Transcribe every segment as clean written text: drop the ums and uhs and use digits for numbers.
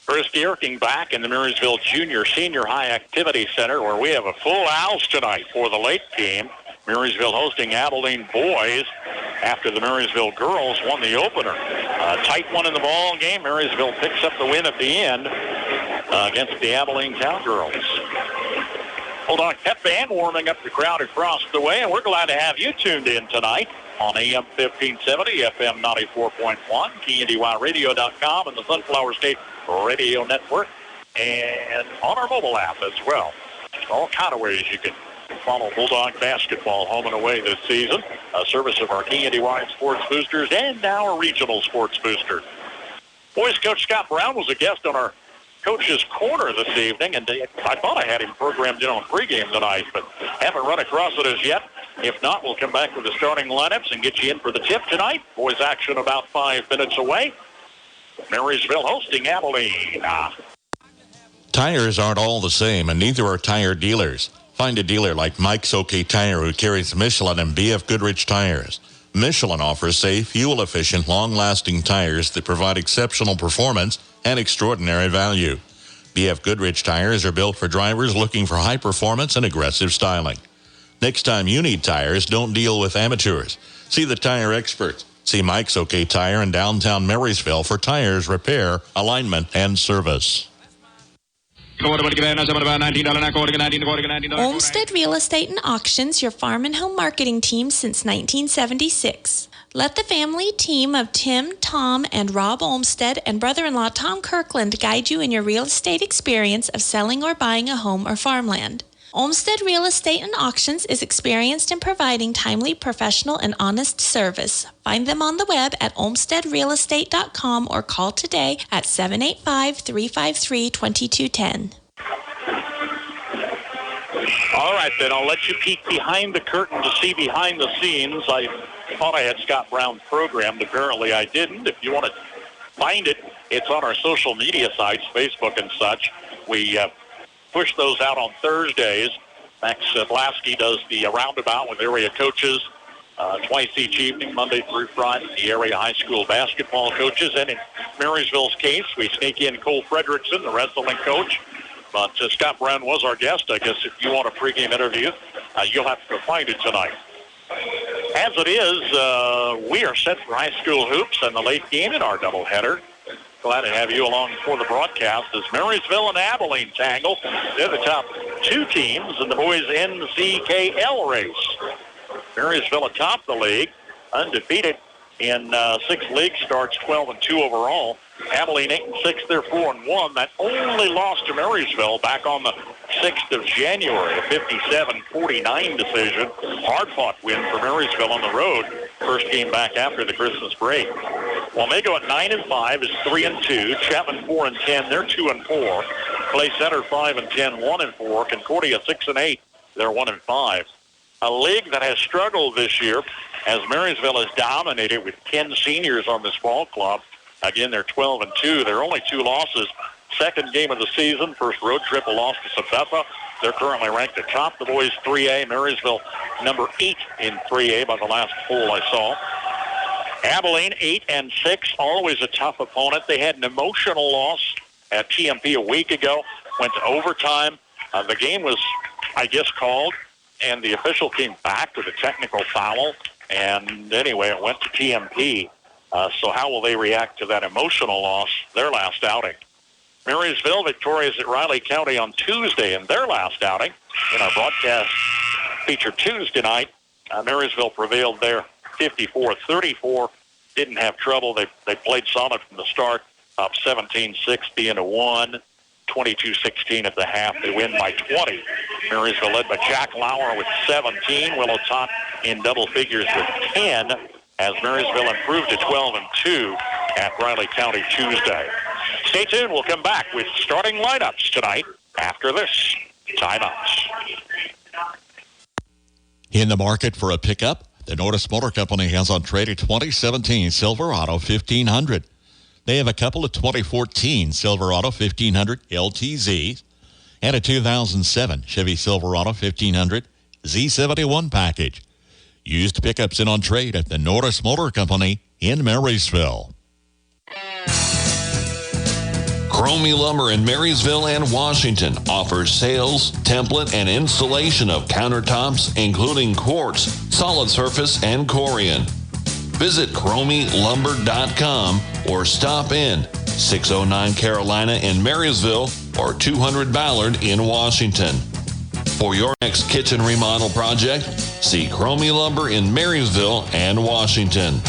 Chris Gierking back in the Marysville Junior Senior High Activity Center, where we have a full house tonight for the late game. Marysville hosting Abilene boys after the Marysville girls won the opener. A tight one in the ball game. Marysville picks up the win at the end against the Abilene Cowgirls. Hold on, Pep Band warming up the crowd across the way, and we're glad to have you tuned in tonight on AM 1570, FM 94.1, KNDYradio.com, and the Sunflower State Radio Network, and on our mobile app as well. All kind of ways you can follow Bulldog basketball home and away this season. A service of our KNDY Sports Boosters and our regional sports booster. Boys coach Scott Brown was a guest on our Coach's Corner this evening, and I thought I had him programmed in on pregame tonight, but haven't run across it as yet. If not, we'll come back with the starting lineups and get you in for the tip tonight. Boys action about 5 minutes away. Marysville hosting Abilene. Tires aren't all the same, and neither are tire dealers. Find a dealer like Mike's OK Tire, who carries Michelin and BF Goodrich tires. Michelin offers safe, fuel-efficient, long-lasting tires that provide exceptional performance and extraordinary value. BF Goodrich tires are built for drivers looking for high performance and aggressive styling. Next time you need tires, don't deal with amateurs. See the tire experts. See Mike's OK Tire in downtown Marysville for tires, repair, alignment, and service. Olmsted Real Estate and Auctions, your farm and home marketing team since 1976. Let the family team of Tim, Tom, and Rob Olmsted and brother-in-law Tom Kirkland guide you in your real estate experience of selling or buying a home or farmland. Olmsted Real Estate and Auctions is experienced in providing timely, professional, and honest service. Find them on the web at olmstedrealestate.com or call today at 785-353-2210. All right, then. I'll let you peek behind the curtain to see behind the scenes. I thought I had Scott Brown programmed. Apparently I didn't. If you want to find it, it's on our social media sites, Facebook and such. We push those out on Thursdays. Max Blasky does the roundabout with area coaches twice each evening, Monday through Friday, the area high school basketball coaches. And in Marysville's case, we sneak in Cole Fredrickson, the wrestling coach. But Scott Brown was our guest. I guess if you want a pregame interview, you'll have to go find it tonight. As it is, we are set for high school hoops and the late game in our doubleheader. Glad to have you along for the broadcast as Marysville and Abilene tangle. They're the top two teams in the boys' NCKL race. Marysville atop the league, undefeated in 6 league starts, 12-2 overall. Abilene 8-6, they're 4-1. That only loss to Marysville back on the 6th of January, a 57-49 decision. Hard-fought win for Marysville on the road. First game back after the Christmas break. Wamego at 9-5 is 3-2. Chapman 4-10, they're 2-4. Clay Center 5-10, 1-4. Concordia 6-8, they're 1-5. A league that has struggled this year as Marysville has dominated with 10 seniors on this ball club. Again, they're 12-2. Their only 2 losses. Second game of the season, first road trip, a loss to Sabetha. They're currently ranked atop the boys 3A. Marysville number 8 in 3A by the last poll I saw. Abilene 8-6, always a tough opponent. They had an emotional loss at TMP a week ago. Went to overtime. The game was, I guess, called, and the official came back with a technical foul. And anyway, it went to TMP. So how will they react to that emotional loss, their last outing? Marysville victorious at Riley County on Tuesday in their last outing. In our broadcast feature Tuesday night, Marysville prevailed there 54-34. Didn't have trouble. They played solid from the start, up 17-6, being a 1. 22-16 at the half. They win by 20. Marysville led by Jack Lauer with 17. Willow Tot in double figures with 10 as Marysville improved to 12-2 at Riley County Tuesday. Stay tuned. We'll come back with starting lineups tonight after this timeouts. In the market for a pickup, the Norris Motor Company has on trade a 2017 Silverado 1500. They have a couple of 2014 Silverado 1500 LTZs and a 2007 Chevy Silverado 1500 Z71 package. Used pickups in on trade at the Norris Motor Company in Marysville. Cromie Lumber in Marysville and Washington offers sales, template, and installation of countertops, including quartz, solid surface, and Corian. Visit CromieLumber.com or stop in 609 Carolina in Marysville or 200 Ballard in Washington. For your next kitchen remodel project, see Cromie Lumber in Marysville and Washington.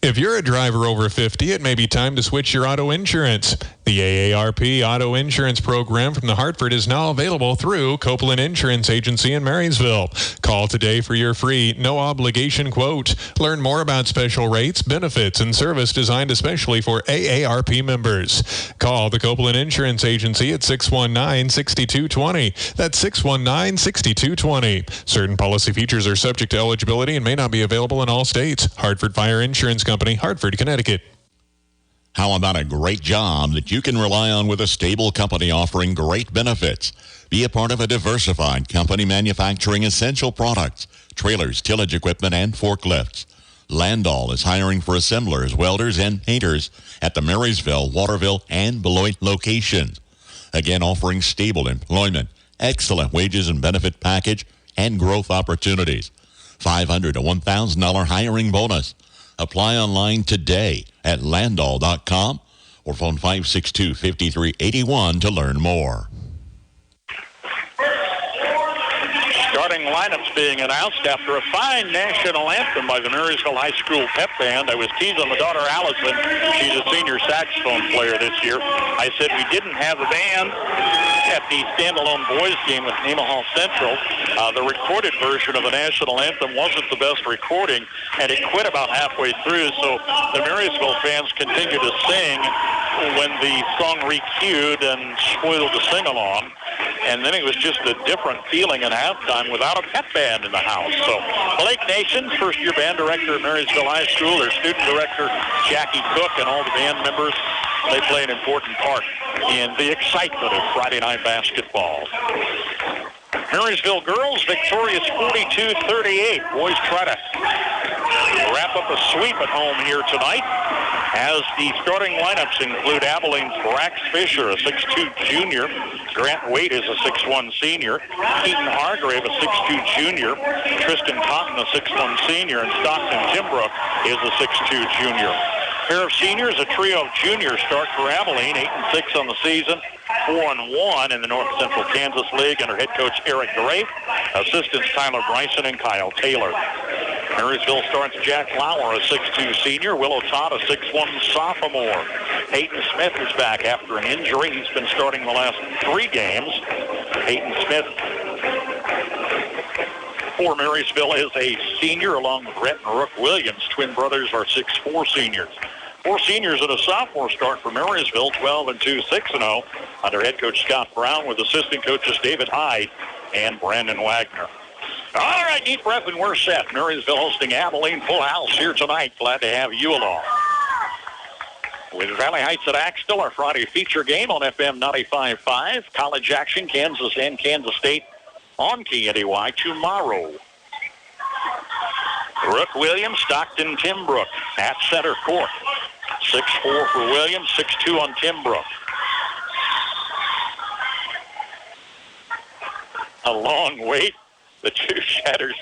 If you're a driver over 50, it may be time to switch your auto insurance. The AARP Auto Insurance Program from the Hartford is now available through Copeland Insurance Agency in Marysville. Call today for your free, no-obligation quote. Learn more about special rates, benefits, and service designed especially for AARP members. Call the Copeland Insurance Agency at 619-6220. That's 619-6220. Certain policy features are subject to eligibility and may not be available in all states. Hartford Fire Insurance Company, Hartford, Connecticut. How about a great job that you can rely on with a stable company offering great benefits? Be a part of a diversified company manufacturing essential products, trailers, tillage equipment, and forklifts. Landall is hiring for assemblers, welders, and painters at the Marysville, Waterville, and Beloit locations. Again, offering stable employment, excellent wages and benefit package, and growth opportunities. $500 to $1,000 hiring bonus. Apply online today at landall.com or phone 562-5381 to learn more. Starting lineups being announced after a fine national anthem by the Marysville High School pep band. I was teasing my daughter Allison. She's a senior saxophone player this year. I said we didn't have a band at the standalone boys game with Nemaha Central. The recorded version of the national anthem wasn't the best recording, and it quit about halfway through, so the Marysville fans continued to sing when the song recued and spoiled the sing-along. And then it was just a different feeling at halftime without a pep band in the house. So Blake Nations, first-year band director at Marysville High School, their student director, Jackie Cook, and all the band members, they play an important part in the excitement of Friday night basketball. Marysville girls victorious 42-38. Boys try to wrap up a sweep at home here tonight, as the starting lineups include Abilene's Brax Fisher, a 6'2 junior. Grant Waite is a 6'1 senior. Keaton Hargrave, a 6'2 junior. Tristan Cotton, a 6'1 senior. And Stockton Timbrook is a 6'2 junior. Pair of seniors, a trio of juniors start for Abilene, 8-6 on the season, 4-1 in the North Central Kansas League under head coach Eric Gray. Assistants Tyler Bryson and Kyle Taylor. Marysville starts Jack Lauer, a 6'2 senior. Willow Todd, a 6'1 sophomore. Peyton Smith is back after an injury. He's been starting the last 3 games. Peyton Smith for Marysville is a senior, along with Rhett and Rook Williams. Twin brothers are 6'4 seniors. 4 seniors and a sophomore start for Marysville, 12-2, 6-0 under head coach Scott Brown, with assistant coaches David Hyde and Brandon Wagner. All right, deep breath and we're set. Marysville hosting Abilene, full house here tonight. Glad to have you along. With Valley Heights at Axtell, our Friday feature game on FM 95.5. College action, Kansas and Kansas State on KNDY tomorrow. Rook Williams, Stockton Timbrook at center court. 6'4 for Williams, 6'2 on Timbrook. A long wait. The two setters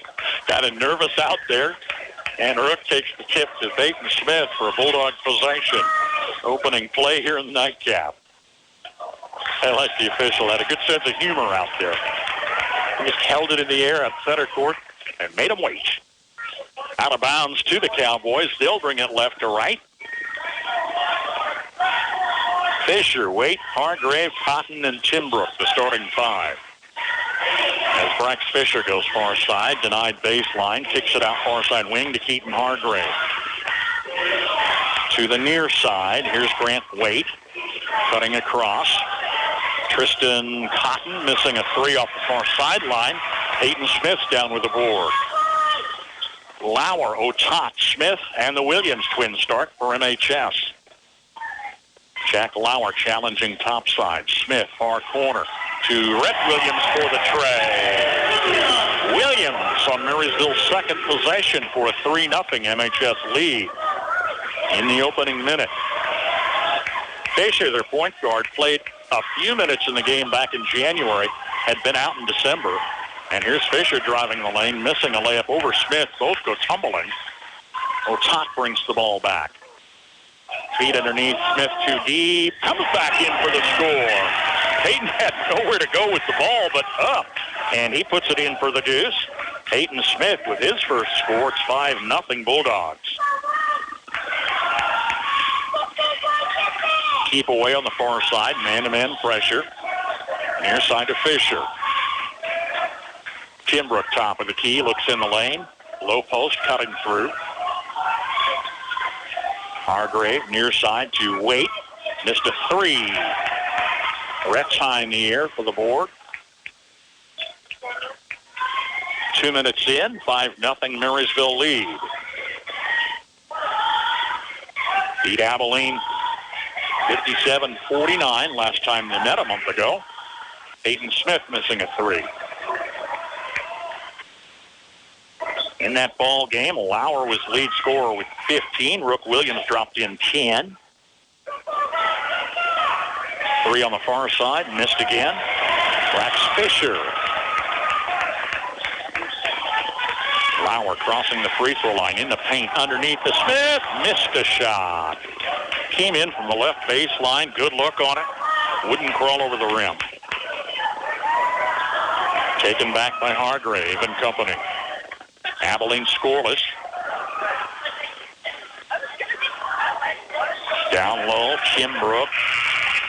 kind of nervous out there. And Rook takes the tip to Peyton Smith for a Bulldog possession. Opening play here in the nightcap. I like the official. Had a good sense of humor out there. He just held it in the air at center court and made him wait. Out of bounds to the Cowboys. They'll bring it left to right. Fisher, Waite, Hargrave, Cotton, and Timbrook, the starting 5. As Brax Fisher goes far side, denied baseline, kicks it out far side wing to Keaton Hargrave. To the near side, here's Grant Waite, cutting across. Tristan Cotton missing a 3 off the far sideline. Peyton Smith's down with the board. Lauer, Otot, Smith, and the Williams twins start for MHS. Jack Lauer challenging topside. Smith, far corner to Rhett Williams for the tray. Williams on Marysville's second possession for a 3-0 MHS lead in the opening minute. Fisher, their point guard, played a few minutes in the game back in January, had been out in December. And here's Fisher driving the lane, missing a layup over Smith. Both go tumbling. Otak brings the ball back. Feet underneath, Smith too deep. Comes back in for the score. Peyton had nowhere to go with the ball but up. And he puts it in for the deuce. Peyton Smith with his first score. It's 5-0 Bulldogs. Keep away on the far side. Man-to-man pressure. Near side to Fisher. Timbrook top of the key. Looks in the lane. Low post cutting through. Hargrave near side to Waite. Missed a three. Rhett's high in the air for the board. 2 minutes in, 5-0 Marysville lead. Beat Abilene 57-49 last time they met a month ago. Peyton Smith missing a three. In that ball game, Lauer was lead scorer with 15. Rook Williams dropped in 10. Three on the far side, missed again. Brax Fisher. Lauer crossing the free throw line in the paint underneath the Smith. Missed a shot. Came in from the left baseline. Good look on it. Wouldn't crawl over the rim. Taken back by Hargrave and company. Abilene scoreless. Down low, Kimbrook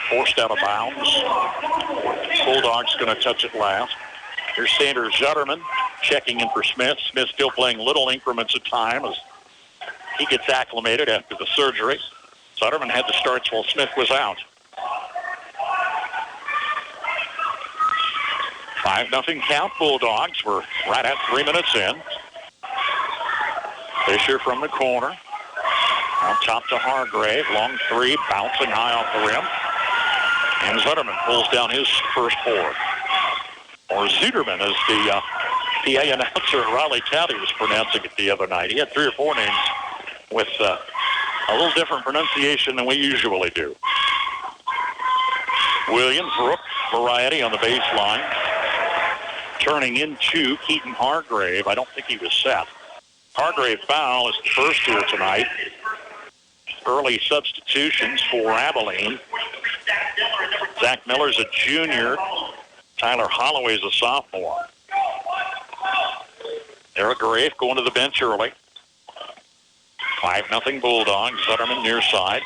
forced out of bounds. Bulldogs going to touch it last. Here's Sanders Zutterman checking in for Smith. Smith still playing little increments of time as he gets acclimated after the surgery. Zutterman had the starts while Smith was out. 5-0 count, Bulldogs. We're right at 3 minutes in. Fisher from the corner. On top to Hargrave. Long three, bouncing high off the rim. And Zutterman pulls down his first board. Or Zuderman, as the PA announcer at Raleigh County was pronouncing it the other night. He had 3 or 4 names with a little different pronunciation than we usually do. Williams, Rook variety on the baseline. Turning into Keaton Hargrave. I don't think he was set. Hargrave foul is the first here tonight. Early substitutions for Abilene. Zach Miller's a junior. Tyler Holloway's a sophomore. Eric Grafe going to the bench early. 5-0 Bulldogs. Zutterman near side.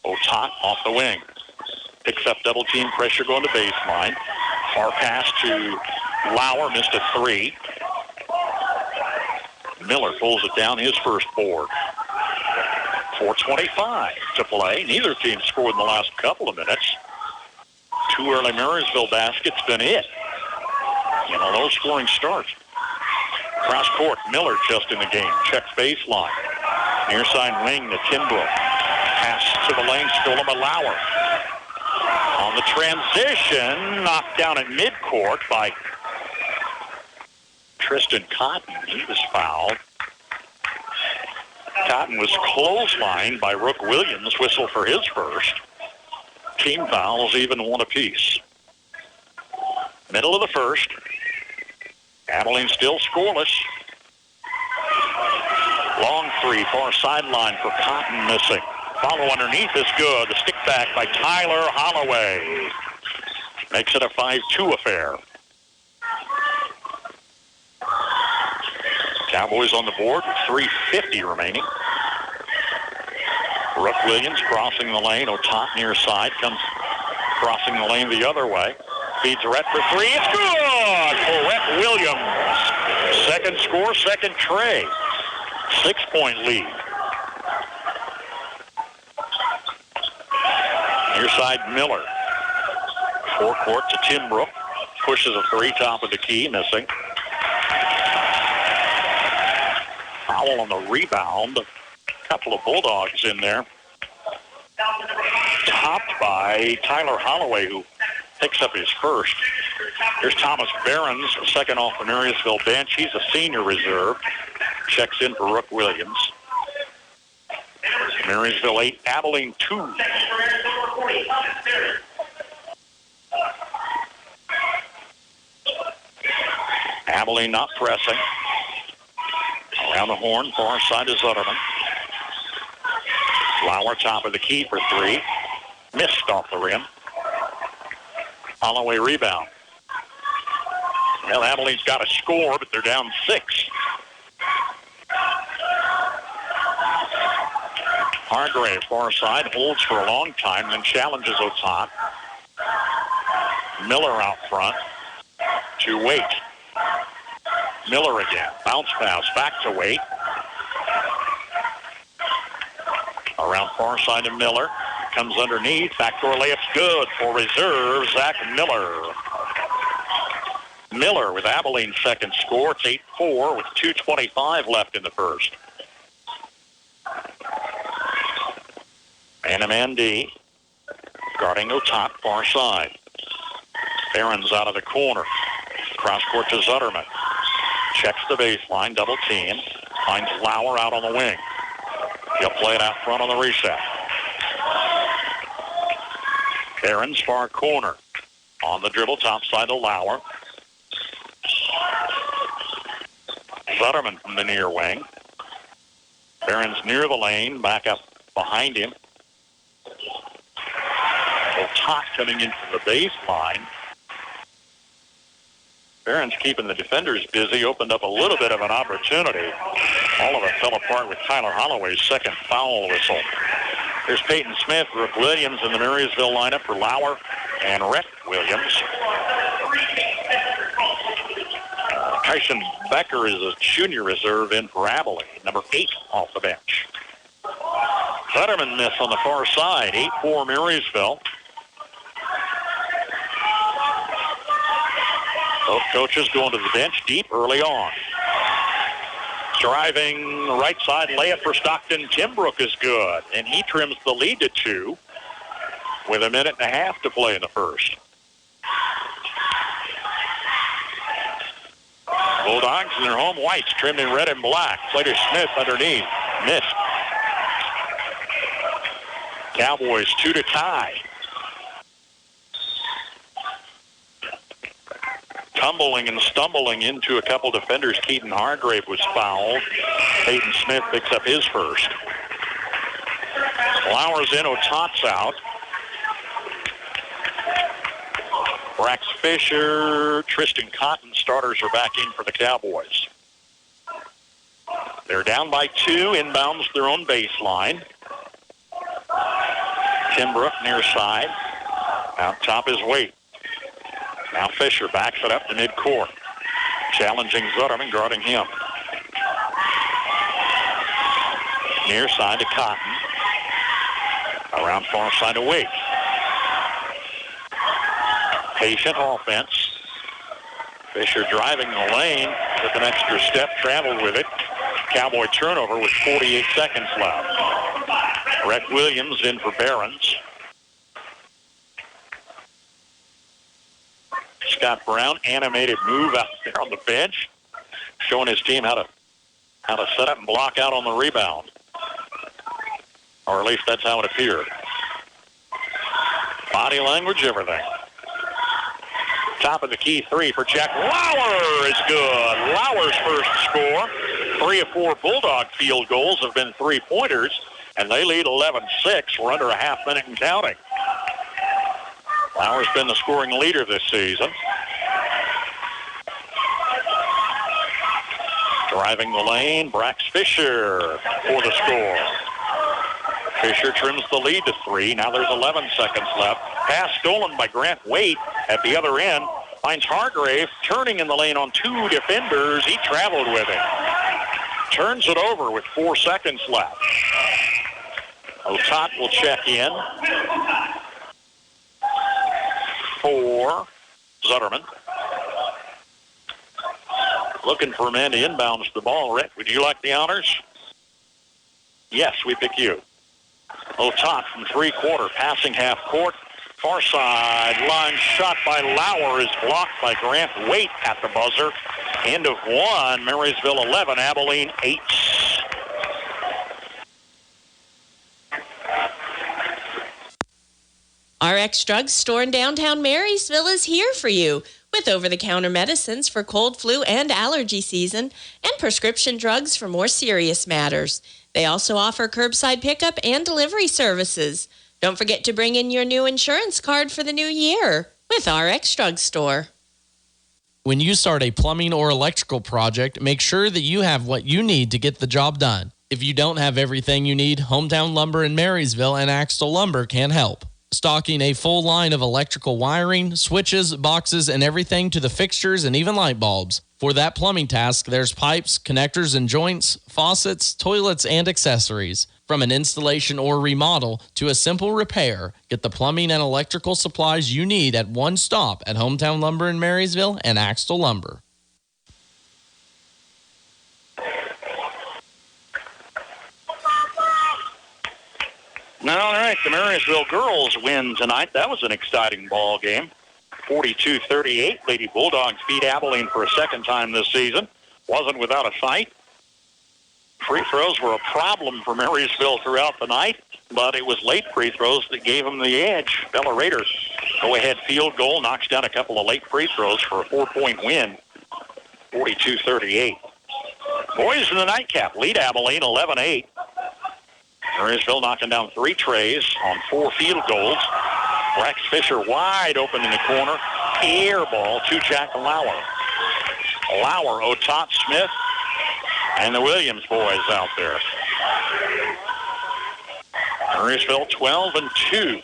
Otak off the wing. Picks up double team pressure going to baseline. Far pass to Lauer. Missed a three. Miller pulls it down his first board. 4:25 to play. Neither team scored in the last couple of minutes. 2 early Marysville baskets been it. In a low-scoring start. Cross court, Miller just in the game. Checks baseline. Near side wing to Timbrook. Pass to the lane, stolen by Lauer. On the transition, knocked down at midcourt by Tristan Cotton. He was fouled. Cotton was clotheslined by Rook Williams. Whistle for his first. Team fouls, even one apiece. Middle of the first. Abilene still scoreless. Long three, far sideline for Cotton, missing. Follow underneath is good. The stick back by Tyler Holloway. Makes it a 5-2 affair. Cowboys on the board with 3:50 remaining. Rook Williams crossing the lane. Otak near side comes crossing the lane the other way. Feeds Rhett for three. It's good for Rhett Williams. Second score, second tray. 6-point lead. Near side Miller. Forecourt to Timbrook. Pushes a three, top of the key, missing. Foul on the rebound. A couple of Bulldogs in there. Topped by Tyler Holloway, who picks up his first. Here's Thomas Behrens, second off the Marysville bench. He's a senior reserve. Checks in for Rook Williams. Marysville 8, Abilene 2. Abilene not pressing. Around the horn, far side is Zutterman. Lauer top of the key for three. Missed off the rim. Holloway rebound. Well, Abilene's got a score, but they're down 6. Hargrave, far side, holds for a long time, then challenges Otot. Miller out front to Waite. Miller again. Bounce pass back to Waite. Around far side of Miller. Comes underneath. Backdoor layup's good for reserve Zach Miller. Miller with Abilene's second score. It's 8-4 with 2:25 left in the first. Anamandi guarding Otot, far side. Barron's out of the corner. Cross court to Zutterman. Checks the baseline, double team. Finds Lauer out on the wing. He'll play it out front on the reset. Barron's far corner. On the dribble, top side to Lauer. Zutterman from the near wing. Barron's near the lane, back up behind him. Otot coming into the baseline. Barron's keeping the defenders busy, opened up a little bit of an opportunity. All of it fell apart with Tyler Holloway's second foul whistle. There's Peyton Smith, Brooke Williams in the Marysville lineup for Lauer and Rhett Williams. Tyson Becker is a junior reserve in for Abilene, number 8 off the bench. Fetterman miss on the far side, 8-4 Marysville. Both coaches going to the bench deep early on. Driving right side layup for Stockton. Timbrook is good, and he trims the lead to 2 with a minute and a half to play in the first. Bulldogs in their home whites trimmed in red and black. Slater Smith underneath. Missed. Cowboys 2 to tie. Tumbling and stumbling into a couple defenders. Keaton Hargrave was fouled. Peyton Smith picks up his first. Flowers in, Otot's out. Brax Fisher, Tristan Cotton, starters are back in for the Cowboys. They're down by 2, inbounds their own baseline. Timbrook near side. Out top is Waite. Now Fisher backs it up to midcourt. Challenging Zutterman, guarding him. Near side to Cotton. Around far side to Waite. Patient offense. Fisher driving the lane with an extra step, traveled with it. Cowboy turnover with 48 seconds left. Rhett Williams in for Barron's. Scott Brown, animated move out there on the bench, showing his team how to set up and block out on the rebound. Or at least that's how it appeared. Body language, everything. Top of the key 3 for Jack Lauer is good. Lauer's first score. 3 of 4 Bulldog field goals have been 3-pointers, and they lead 11-6. We're under a half minute and counting. Lauer's been the scoring leader this season. Driving the lane, Brax Fisher for the score. Fisher trims the lead to 3. Now there's 11 seconds left. Pass stolen by Grant Waite at the other end. Finds Hargrave turning in the lane on 2 defenders. He traveled with it. Turns it over with 4 seconds left. Otot will check in for Zutterman. Looking for a man to inbounds the ball. Rhett, would you like the honors? Yes, we pick you. Otot from 3-quarter, passing half court. Far side line shot by Lauer is blocked by Grant Waite at the buzzer. End of 1, Marysville 11, Abilene 8. RX Drug Store in downtown Marysville is here for you with over-the-counter medicines for cold, flu, and allergy season and prescription drugs for more serious matters. They also offer curbside pickup and delivery services. Don't forget to bring in your new insurance card for the new year with RX Drug Store. When you start a plumbing or electrical project, make sure that you have what you need to get the job done. If you don't have everything you need, Hometown Lumber in Marysville and Axtell Lumber can help. Stocking a full line of electrical wiring, switches, boxes, and everything to the fixtures and even light bulbs. For that plumbing task, there's pipes, connectors and joints, faucets, toilets, and accessories. From an installation or remodel to a simple repair, get the plumbing and electrical supplies you need at one stop at Hometown Lumber in Marysville and Axtell Lumber. All right, the Marysville girls win tonight. That was an exciting ball game. 42-38. Lady Bulldogs beat Abilene for a second time this season. Wasn't without a fight. Free throws were a problem for Marysville throughout the night, but it was late free throws that gave them the edge. Bella Rader, go-ahead field goal, knocks down a couple of late free throws for a 4-point win. 42-38. Boys in the nightcap lead Abilene 11-8. Marysville knocking down 3 trays on 4 field goals. Rex Fisher wide open in the corner. Air ball to Jack Lauer. Lauer, Otot, Smith, and the Williams boys out there. Marysville 12-2.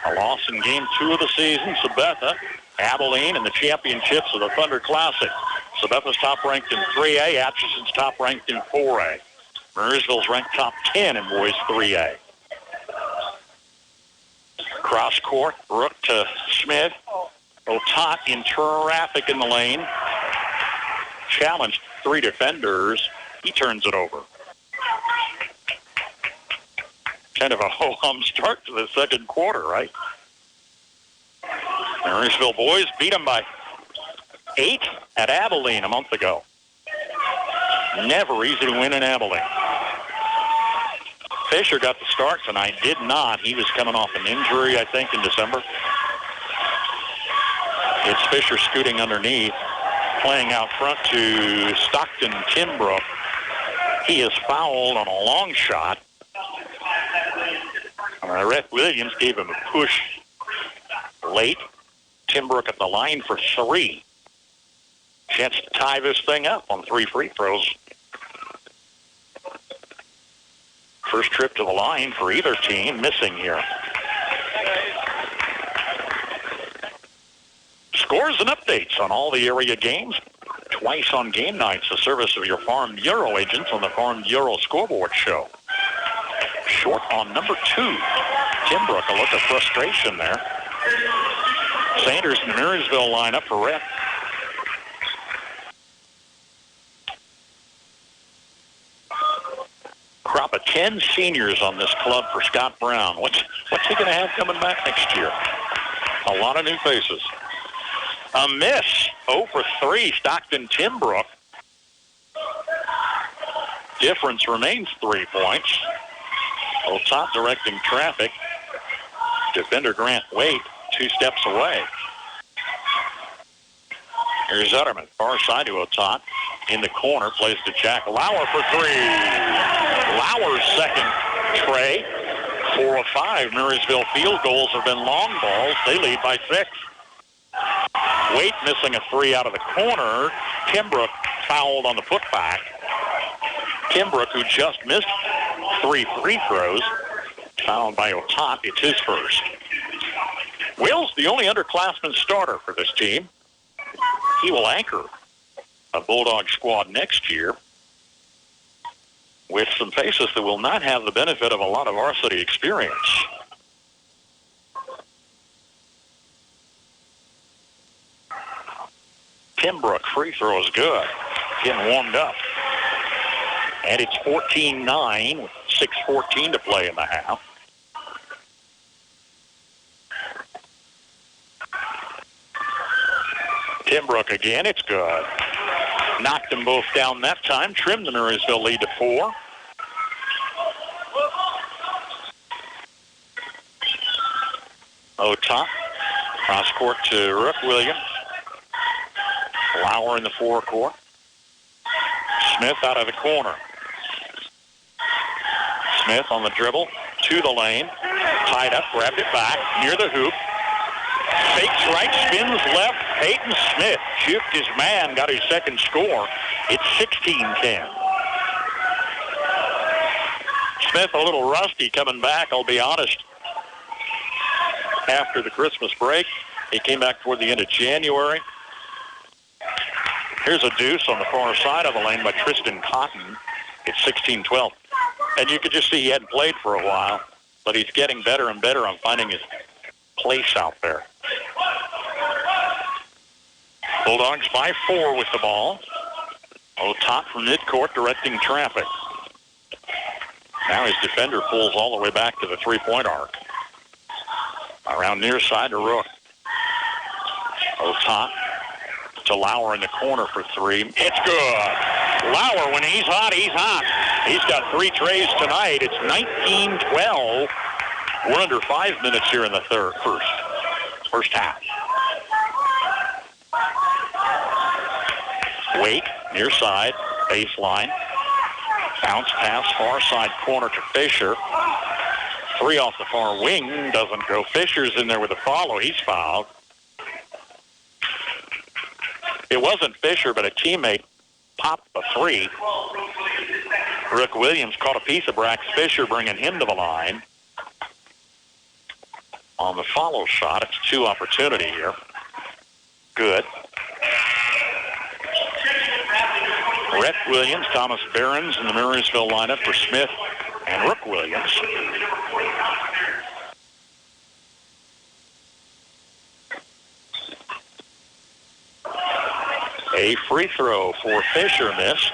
A loss in game 2 of the season. Sabetha, Abilene, and the championships of the Thunder Classic. Sabetha's top ranked in 3A. Atchison's top ranked in 4A. Marysville's ranked top 10 in boys 3A. Cross court, Rook to Smith. Otot in traffic in the lane. Challenged 3 defenders. He turns it over. Kind of a ho-hum start to the second quarter, right? Marysville boys beat them by 8 at Abilene a month ago. Never easy to win in Abilene. Fisher got the start tonight. Did not. He was coming off an injury, I think, in December. It's Fisher scooting underneath, playing out front to Stockton Timbrook. He is fouled on a long shot. Rhett Williams gave him a push late. Timbrook at the line for 3. Chance to tie this thing up on 3 free throws. First trip to the line for either team, missing here. Scores and updates on all the area games. Twice on game nights, the service of your Farm Bureau agents on the Farm Bureau Scoreboard Show. Short on number 2. Timbrook, a look of frustration there. Sanders and Marysville line up for Rhett. Crop of 10 seniors on this club for Scott Brown. What's he going to have coming back next year? A lot of new faces. A miss. 0 for 3. Stockton Timbrook. Difference remains 3 points. Otot directing traffic. Defender Grant Waite 2 steps away. Here's Zetterman. Far side to Otot. In the corner. Plays to Jack Lauer for 3. Lauer's second tray. 4 of 5 Marysville field goals have been long balls. They lead by 6. Waite missing a 3 out of the corner. Timbrook fouled on the putback. Timbrook, who just missed 3 free throws, fouled by Otot. It's his first. Will's the only underclassman starter for this team. He will anchor a Bulldog squad next year with some faces that will not have the benefit of a lot of varsity experience. Timbrook free throw is good. Getting warmed up. And it's 14-9 with 6:14 to play in the half. Timbrook again, it's good. Knocked them both down that time. Trimmed the Marysville lead to 4. Top. Cross court to Rook Williams. Lauer in the forecourt. Smith out of the corner. Smith on the dribble to the lane. Tied up, grabbed it back near the hoop. Fakes right, spins left. Peyton Smith juked his man, got his second score. It's 16-10. Smith a little rusty coming back, I'll be honest. After the Christmas break, he came back toward the end of January. Here's a deuce on the far side of the lane by Tristan Cotton. It's 16-12. And you could just see he hadn't played for a while, but he's getting better and better on finding his place out there. Bulldogs by 4 with the ball. Top from midcourt directing traffic. Now his defender pulls all the way back to the three-point arc. Around near side to Rook. Top to Lauer in the corner for 3. It's good. Lauer, when he's hot, he's hot. He's got 3 trays tonight. It's 19-12. We're under 5 minutes here in the first half. Wake, near side, baseline. Bounce pass, far side corner to Fisher. 3 off the far wing, doesn't go. Fisher's in there with a follow. He's fouled. It wasn't Fisher, but a teammate popped a 3. Rook Williams caught a piece of Brax Fisher, bringing him to the line. On the follow shot, it's 2 opportunity here. Good. Rhett Williams, Thomas Behrens in the Marysville lineup for Smith and Rook Williams. A free throw for Fisher missed.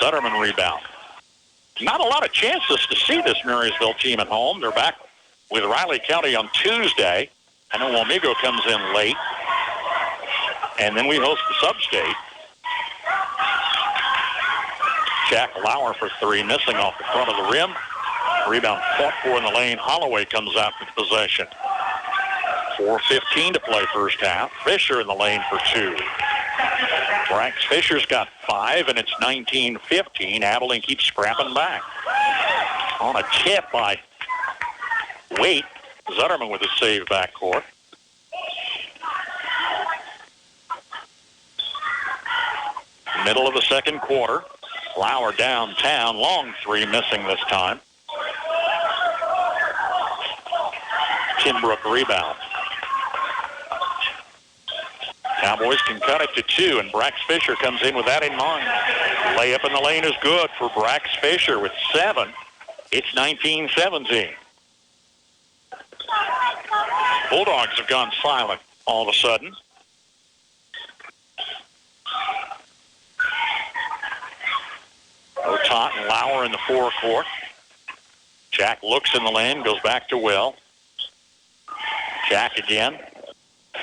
Sutterman rebound. Not a lot of chances to see this Marysville team at home. They're back with Riley County on Tuesday. I know Wamego comes in late. And then we host the sub-state. Jack Lauer for 3, missing off the front of the rim. Rebound fought for in the lane. Holloway comes out with possession. 4:15 to play first half. Fisher in the lane for 2. Brax Fisher's got 5, and it's 19-15. Abilene keeps scrapping back. On a tip by Waite. Zutterman with a save backcourt. Middle of the second quarter. Lauer downtown. Long 3, missing this time. Kinbrook rebound. Cowboys can cut it to 2, and Brax Fisher comes in with that in mind. Layup in the lane is good for Brax Fisher with 7. It's 19-17. Bulldogs have gone silent all of a sudden. Otot and Lauer in the forecourt. Jack looks in the lane, goes back to Will. Jack again.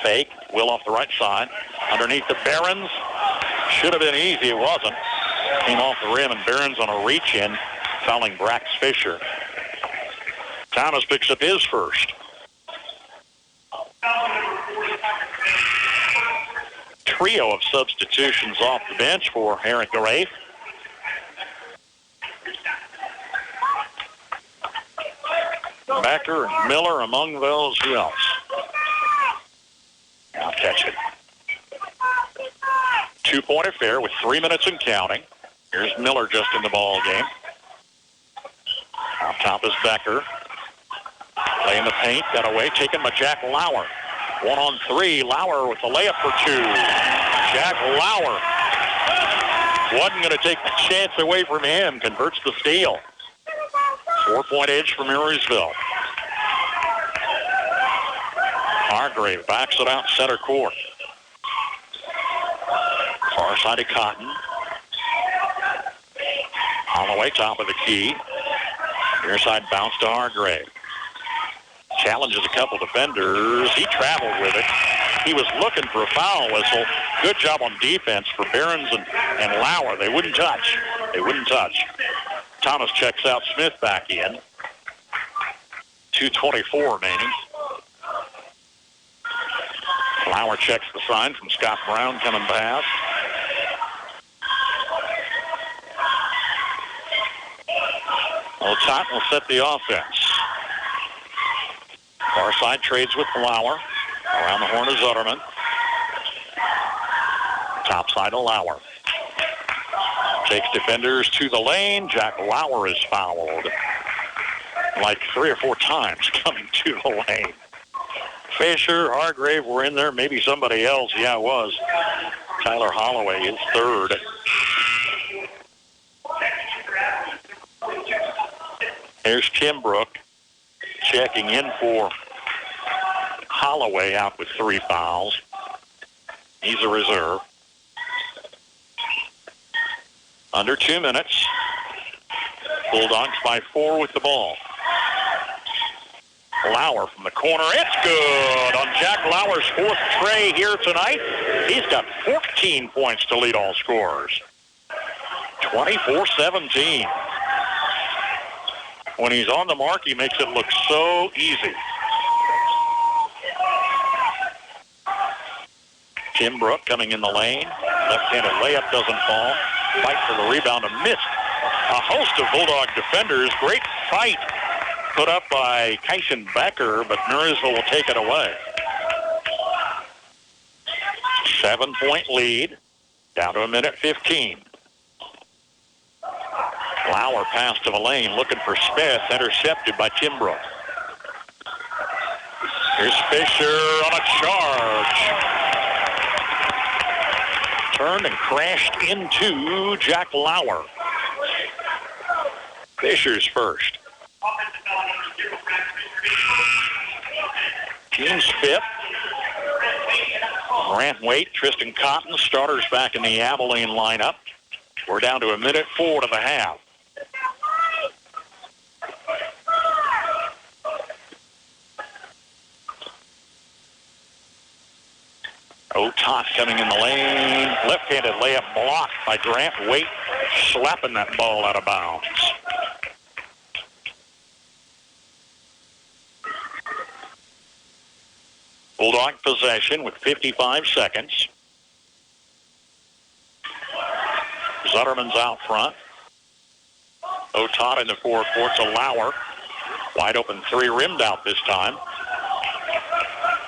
Fake. Will off the right side. Underneath the Behrens. Should have been easy. It wasn't. Came off the rim, and Behrens on a reach-in, fouling Brax Fisher. Thomas picks up his first. Trio of substitutions off the bench for Eric Grafe. Becker and Miller among those. Who else? I'll catch it. 2-point affair with 3 minutes and counting. Here's Miller just in the ball game. On top is Becker. Play in the paint, got away, taken by Jack Lauer. 1-on-3, Lauer with the layup for 2. Jack Lauer wasn't going to take the chance away from him, converts the steal. 4-point edge for Marysville. Hargrave backs it out center court. Far side of Cotton. Holloway, top of the key. Near side bounce to Hargrave. Challenges a couple defenders. He traveled with it. He was looking for a foul whistle. Good job on defense for Behrens and Lauer. They wouldn't touch. Thomas checks out. Smith back in. 2:24 remaining. Lauer checks the sign from Scott Brown coming past. Otot will set the offense. Far side trades with Lauer. Around the horn of Zutterman. Top side of Lauer. Takes defenders to the lane. Jack Lauer is fouled. Like 3 or 4 times coming to the lane. Fisher, Hargrave were in there. Maybe somebody else. Yeah, it was. Tyler Holloway is third. Here's Tim Brook checking in for Holloway out with 3 fouls. He's a reserve. Under 2 minutes. Bulldogs by 4 with the ball. Lauer from the corner. It's good on Jack Lauer's 4th tray here tonight. He's got 14 points to lead all scorers. 24-17. When he's on the mark, he makes it look so easy. Tim Brook coming in the lane. Left-handed layup doesn't fall. Fight for the rebound and missed. A host of Bulldog defenders. Great fight put up by Kyson Becker, but Marysville will take it away. 7-point lead. Down to 1:15. Lauer pass to the lane, looking for Smith, intercepted by Tim Brook. Here's Fisher on a charge. Turned and crashed into Jack Lauer. Fisher's first. Team's 5th. Grant Waite, Tristan Cotton, starters back in the Abilene lineup. We're down to 1:04 to the half. Otot coming in the lane. Left-handed layup blocked by Grant Waite, slapping that ball out of bounds. Bulldog possession with 55 seconds. Zutterman's out front. Otot in the forecourt to Lauer. Wide open 3, rimmed out this time.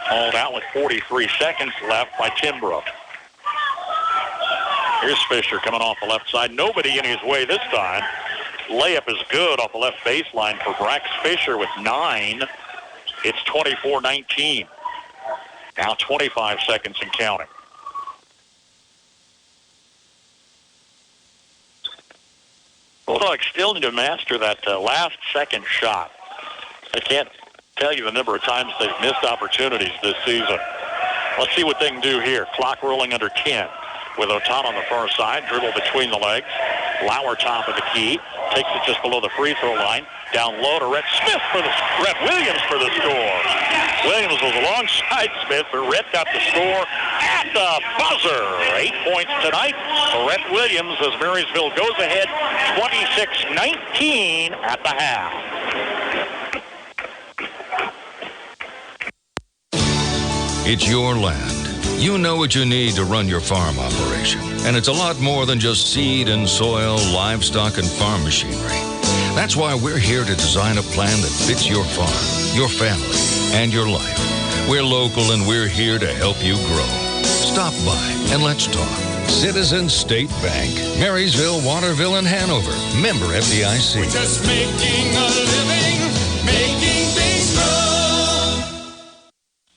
Hauled out with 43 seconds left by Tim Brook. Here's Fisher coming off the left side. Nobody in his way this time. Layup is good off the left baseline for Brax Fisher with 9. It's 24-19. Now 25 seconds and counting. Bulldogs still need to master that last second shot. I can't tell you the number of times they've missed opportunities this season. Let's see what they can do here. Clock rolling under 10 with Otot on the far side. Dribble between the legs. Lauer top of the key. Takes it just below the free throw line. Down low to Rhett Williams for the score. Williams was alongside Smith, but Rhett got the score at the buzzer. 8 points tonight for Rhett Williams as Marysville goes ahead 26-19 at the half. It's your land. You know what you need to run your farm operation. And it's a lot more than just seed and soil, livestock, and farm machinery. That's why we're here to design a plan that fits your farm, your family, and your life. We're local and we're here to help you grow. Stop by and let's talk. Citizens State Bank, Marysville, Waterville, and Hanover. Member FDIC. We're just making a living, making things grow.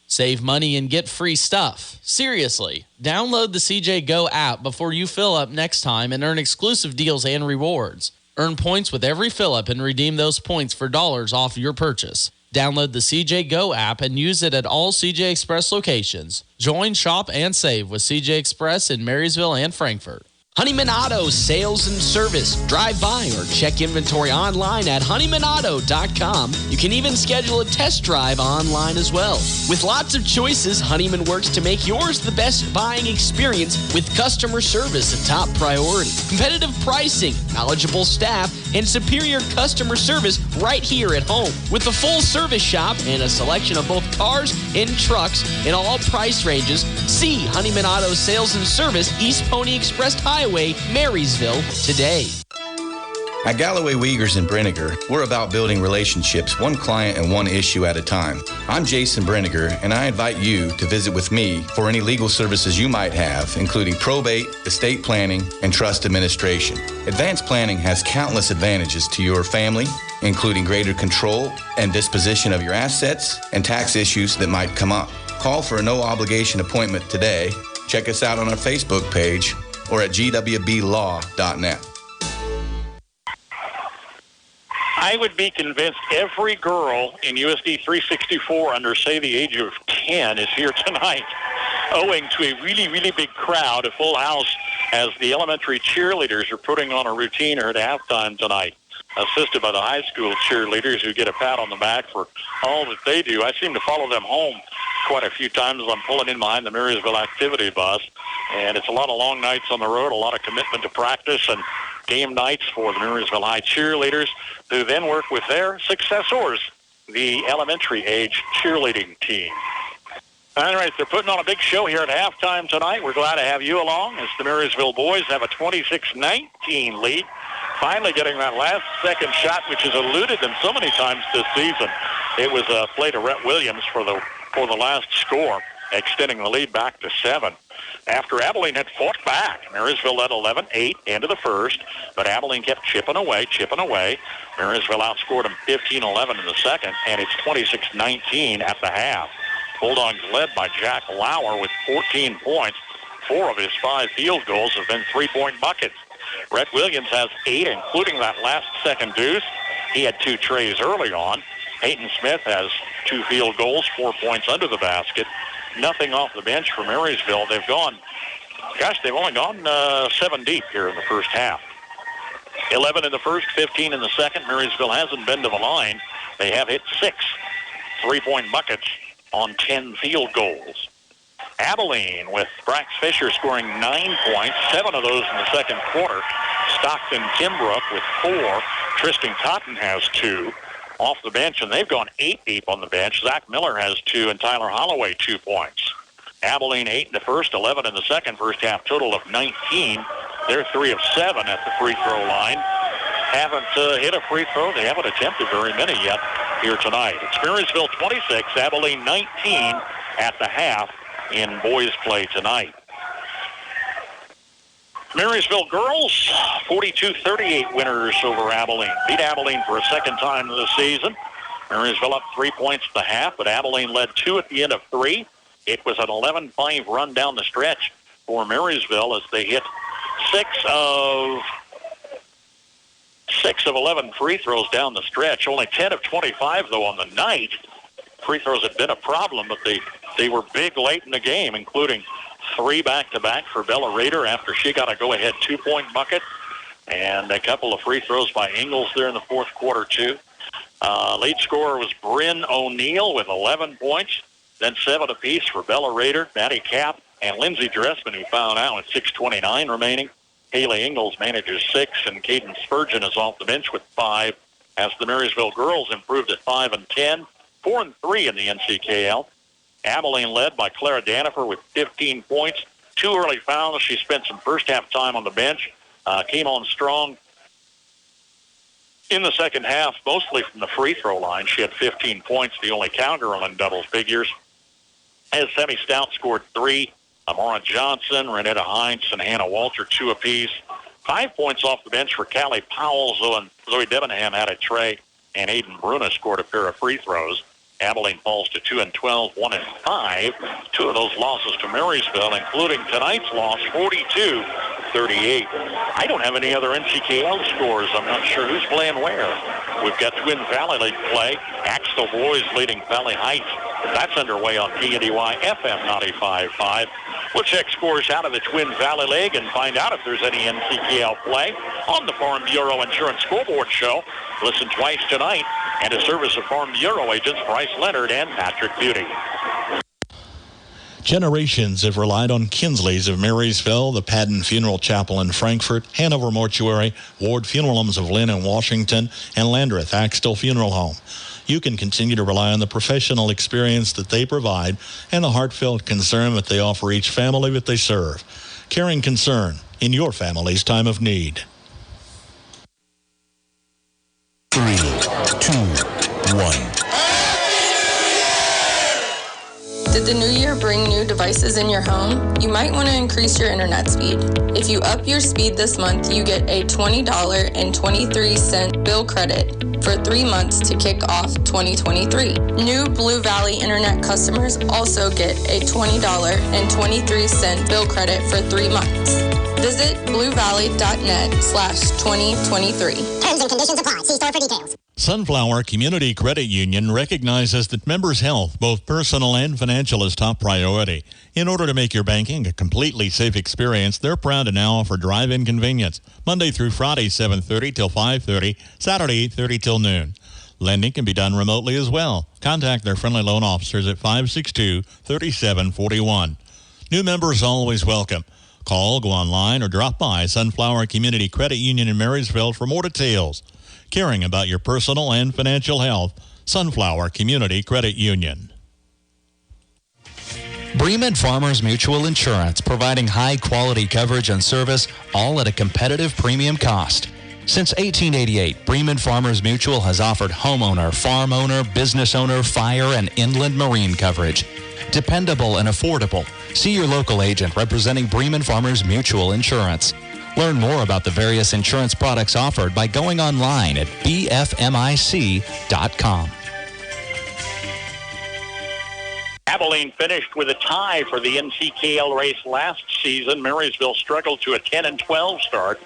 Save money and get free stuff. Seriously, download the CJ Go app before you fill up next time and earn exclusive deals and rewards. Earn points with every fill up and redeem those points for dollars off your purchase. Download the CJ Go app and use it at all CJ Express locations. Join, shop, and save with CJ Express in Marysville and Frankfort. Honeyman Auto Sales and Service. Drive by or check inventory online at honeymanauto.com. You can even schedule a test drive online as well. With lots of choices, Honeyman works to make yours the best buying experience with customer service a top priority. Competitive pricing, knowledgeable staff, and superior customer service right here at home. With a full service shop and a selection of both cars and trucks in all price ranges, see Honeyman Auto Sales and Service, East Pony Express Highway, Marysville, today. At Galloway Wiegers and Brenniger, we're about building relationships one client and one issue at a time. I'm Jason Brenniger, and I invite you to visit with me for any legal services you might have, including probate, estate planning, and trust administration. Advanced planning has countless advantages to your family, including greater control and disposition of your assets and tax issues that might come up. Call for a no-obligation appointment today. Check us out on our Facebook page or at gwblaw.net. I would be convinced every girl in USD 364 under, say, the age of 10 is here tonight, owing to a really, really big crowd, a full house, as the elementary cheerleaders are putting on a routine here at halftime tonight, assisted by the high school cheerleaders who get a pat on the back for all that they do. I seem to follow them home quite a few times. I'm pulling in behind the Marysville activity bus, and it's a lot of long nights on the road, a lot of commitment to practice and game nights for the Marysville High cheerleaders, who then work with their successors, the elementary age cheerleading team. All right, they're putting on a big show here at halftime tonight. We're glad to have you along as the Marysville boys have a 26-19 lead, finally getting that last second shot, which has eluded them so many times this season. It was a play to Rhett Williams for the last score, extending the lead back to 7. After Abilene had fought back, Marysville led 11-8 into the first, but Abilene kept chipping away. Marysville outscored them 15-11 in the second, and it's 26-19 at the half. Bulldogs led by Jack Lauer with 14 points. 4 of his 5 field goals have been three-point buckets. Rhett Williams has 8, including that last second deuce. He had 2 trays early on. Peyton Smith has 2 field goals, 4 points under the basket. Nothing off the bench for Marysville. They've only gone 7 deep here in the first half. 11 in the first, 15 in the second. Marysville hasn't been to the line. They have hit 6 three-point buckets on 10 field goals. Abilene with Brax Fisher scoring 9 points, 7 of those in the second quarter. Stockton Kimbrough with 4. Tristan Cotton has 2 off the bench, and they've gone 8 deep on the bench. Zach Miller has 2, and Tyler Holloway 2 points. Abilene 8 in the first, 11 in the second. First half total of 19. They're 3 of 7 at the free throw line. Haven't hit a free throw. They haven't attempted very many yet here tonight. It's Marysville 26, Abilene 19 at the half in boys play tonight. Marysville girls, 42-38 winners over Abilene. Beat Abilene for a second time this season. Marysville up 3 points at the half, but Abilene led 2 at the end of 3. It was an 11-5 run down the stretch for Marysville as they hit 6 of 11 free throws down the stretch. Only 10 of 25, though, on the night. Free throws had been a problem, but they were big late in the game, including 3 back-to-back for Bella Rader after she got a go-ahead 2-point bucket, and a couple of free throws by Ingles there in the fourth quarter, too. Lead scorer was Bryn O'Neill with 11 points, then 7 apiece for Bella Rader, Maddie Kapp, and Lindsey Dressman, who fouled out with 6:29 remaining. Haley Ingles manages 6, and Caden Spurgeon is off the bench with 5, as the Marysville girls improved at 5 and 10, 4 and 3 in the NCKL. Abilene led by Clara Danifer with 15 points. 2 early fouls. She spent some first-half time on the bench. Came on strong in the second half, mostly from the free throw line. She had 15 points, the only cowgirl in double figures. As Semi Stout scored 3. Amara Johnson, Renetta Heinz, and Hannah Walter 2 apiece. 5 points off the bench for Callie Powell. Zoe Debenham had a tray, and Aiden Bruna scored a pair of free throws. Abilene falls to 2 and 12, 1 and 5. 2 of those losses to Marysville, including tonight's loss, 42-38. I don't have any other NCKL scores. I'm not sure who's playing where. We've got Twin Valley League play. Axtell boys leading Valley Heights. That's underway on KNDY FM 95.5. We'll check scores out of the Twin Valley League and find out if there's any NCKL play on the Farm Bureau Insurance Scoreboard Show. Listen twice tonight, and a service of Farm Bureau agents Bryce Leonard and Patrick Beauty. Generations have relied on Kinsley's of Marysville, the Padden Funeral Chapel in Frankfort, Hanover Mortuary, Ward Funeral Homes of Lynn and Washington, and Landreth Axtell Funeral Home. You can continue to rely on the professional experience that they provide and the heartfelt concern that they offer each family that they serve. Caring concern in your family's time of need. 3, 2, 1. Did the new year bring new devices in your home? You might want to increase your internet speed. If you up your speed this month, you get a $20.23 bill credit for 3 months to kick off 2023. New Blue Valley internet customers also get a $20.23 bill credit for 3 months. Visit bluevalley.net/2023. Terms and conditions apply. See store for details. Sunflower Community Credit Union recognizes that members' health, both personal and financial, is top priority. In order to make your banking a completely safe experience, they're proud to now offer drive-in convenience, Monday through Friday, 7:30 till 5:30, Saturday, 8:30 till noon. Lending can be done remotely as well. Contact their friendly loan officers at 562-3741. New members always welcome. Call, go online, or drop by Sunflower Community Credit Union in Marysville for more details. Caring about your personal and financial health, Sunflower Community Credit Union. Bremen Farmers Mutual Insurance, providing high-quality coverage and service, all at a competitive premium cost. Since 1888, Bremen Farmers Mutual has offered homeowner, farm owner, business owner, fire, and inland marine coverage. Dependable and affordable. See your local agent representing Bremen Farmers Mutual Insurance. Learn more about the various insurance products offered by going online at bfmic.com. Abilene finished with a tie for the NCKL race last season. Marysville struggled to a 10-12 start.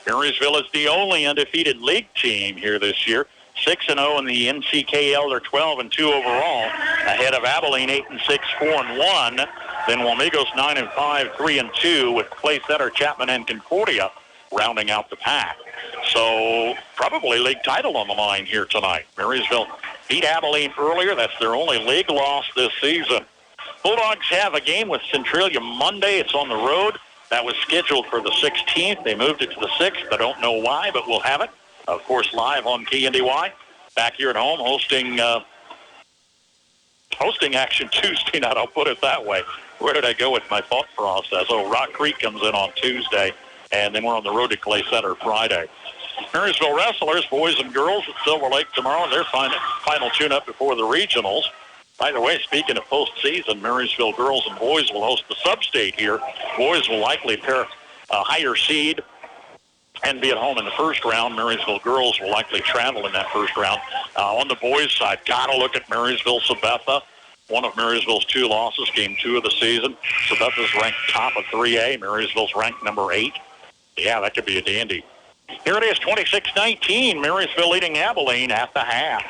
Marysville is the only undefeated league team here this year. 6-0 in the NCKL. They're 12-2 overall, ahead of Abilene 8-6, 4-1. Then Wamegos 9-5, 3-2, with Clay Center, Chapman, and Concordia rounding out the pack. So probably league title on the line here tonight. Marysville beat Abilene earlier. That's their only league loss this season. Bulldogs have a game with Centralia Monday. It's on the road. That was scheduled for the 16th. They moved it to the 6th. I don't know why, but we'll have it. Of course, live on KNDY. Back here at home, hosting action Tuesday night. I'll put it that way. Where did I go with my thought process? Oh, Rock Creek comes in on Tuesday, and then we're on the road to Clay Center Friday. Marysville Wrestlers, boys and girls at Silver Lake tomorrow. Their final tune-up before the regionals. By the way, speaking of postseason, Marysville girls and boys will host the sub-state here. Boys will likely pair a higher seed and be at home in the first round. Marysville girls will likely travel in that first round. On the boys' side, got to look at Marysville-Sabetha. One of Marysville's 2 losses, game 2 of the season. Sabetha's ranked top of 3A. Marysville's ranked number 8. Yeah, that could be a dandy. Here it is, 26-19. Marysville leading Abilene at the half.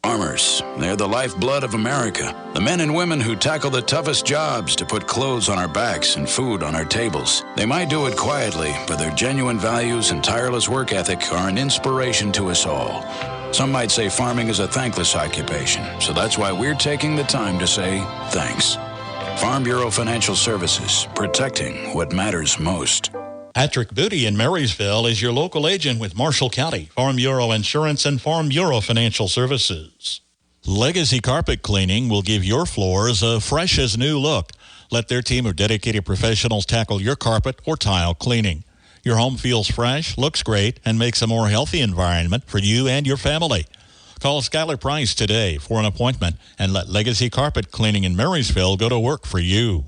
Farmers, they're the lifeblood of America. The men and women who tackle the toughest jobs to put clothes on our backs and food on our tables. They might do it quietly, but their genuine values and tireless work ethic are an inspiration to us all. Some might say farming is a thankless occupation, so that's why we're taking the time to say thanks. Farm Bureau Financial Services, protecting what matters most. Patrick Booty in Marysville is your local agent with Marshall County, Farm Bureau Insurance, and Farm Bureau Financial Services. Legacy Carpet Cleaning will give your floors a fresh as new look. Let their team of dedicated professionals tackle your carpet or tile cleaning. Your home feels fresh, looks great, and makes a more healthy environment for you and your family. Call Skylar Price today for an appointment and let Legacy Carpet Cleaning in Marysville go to work for you.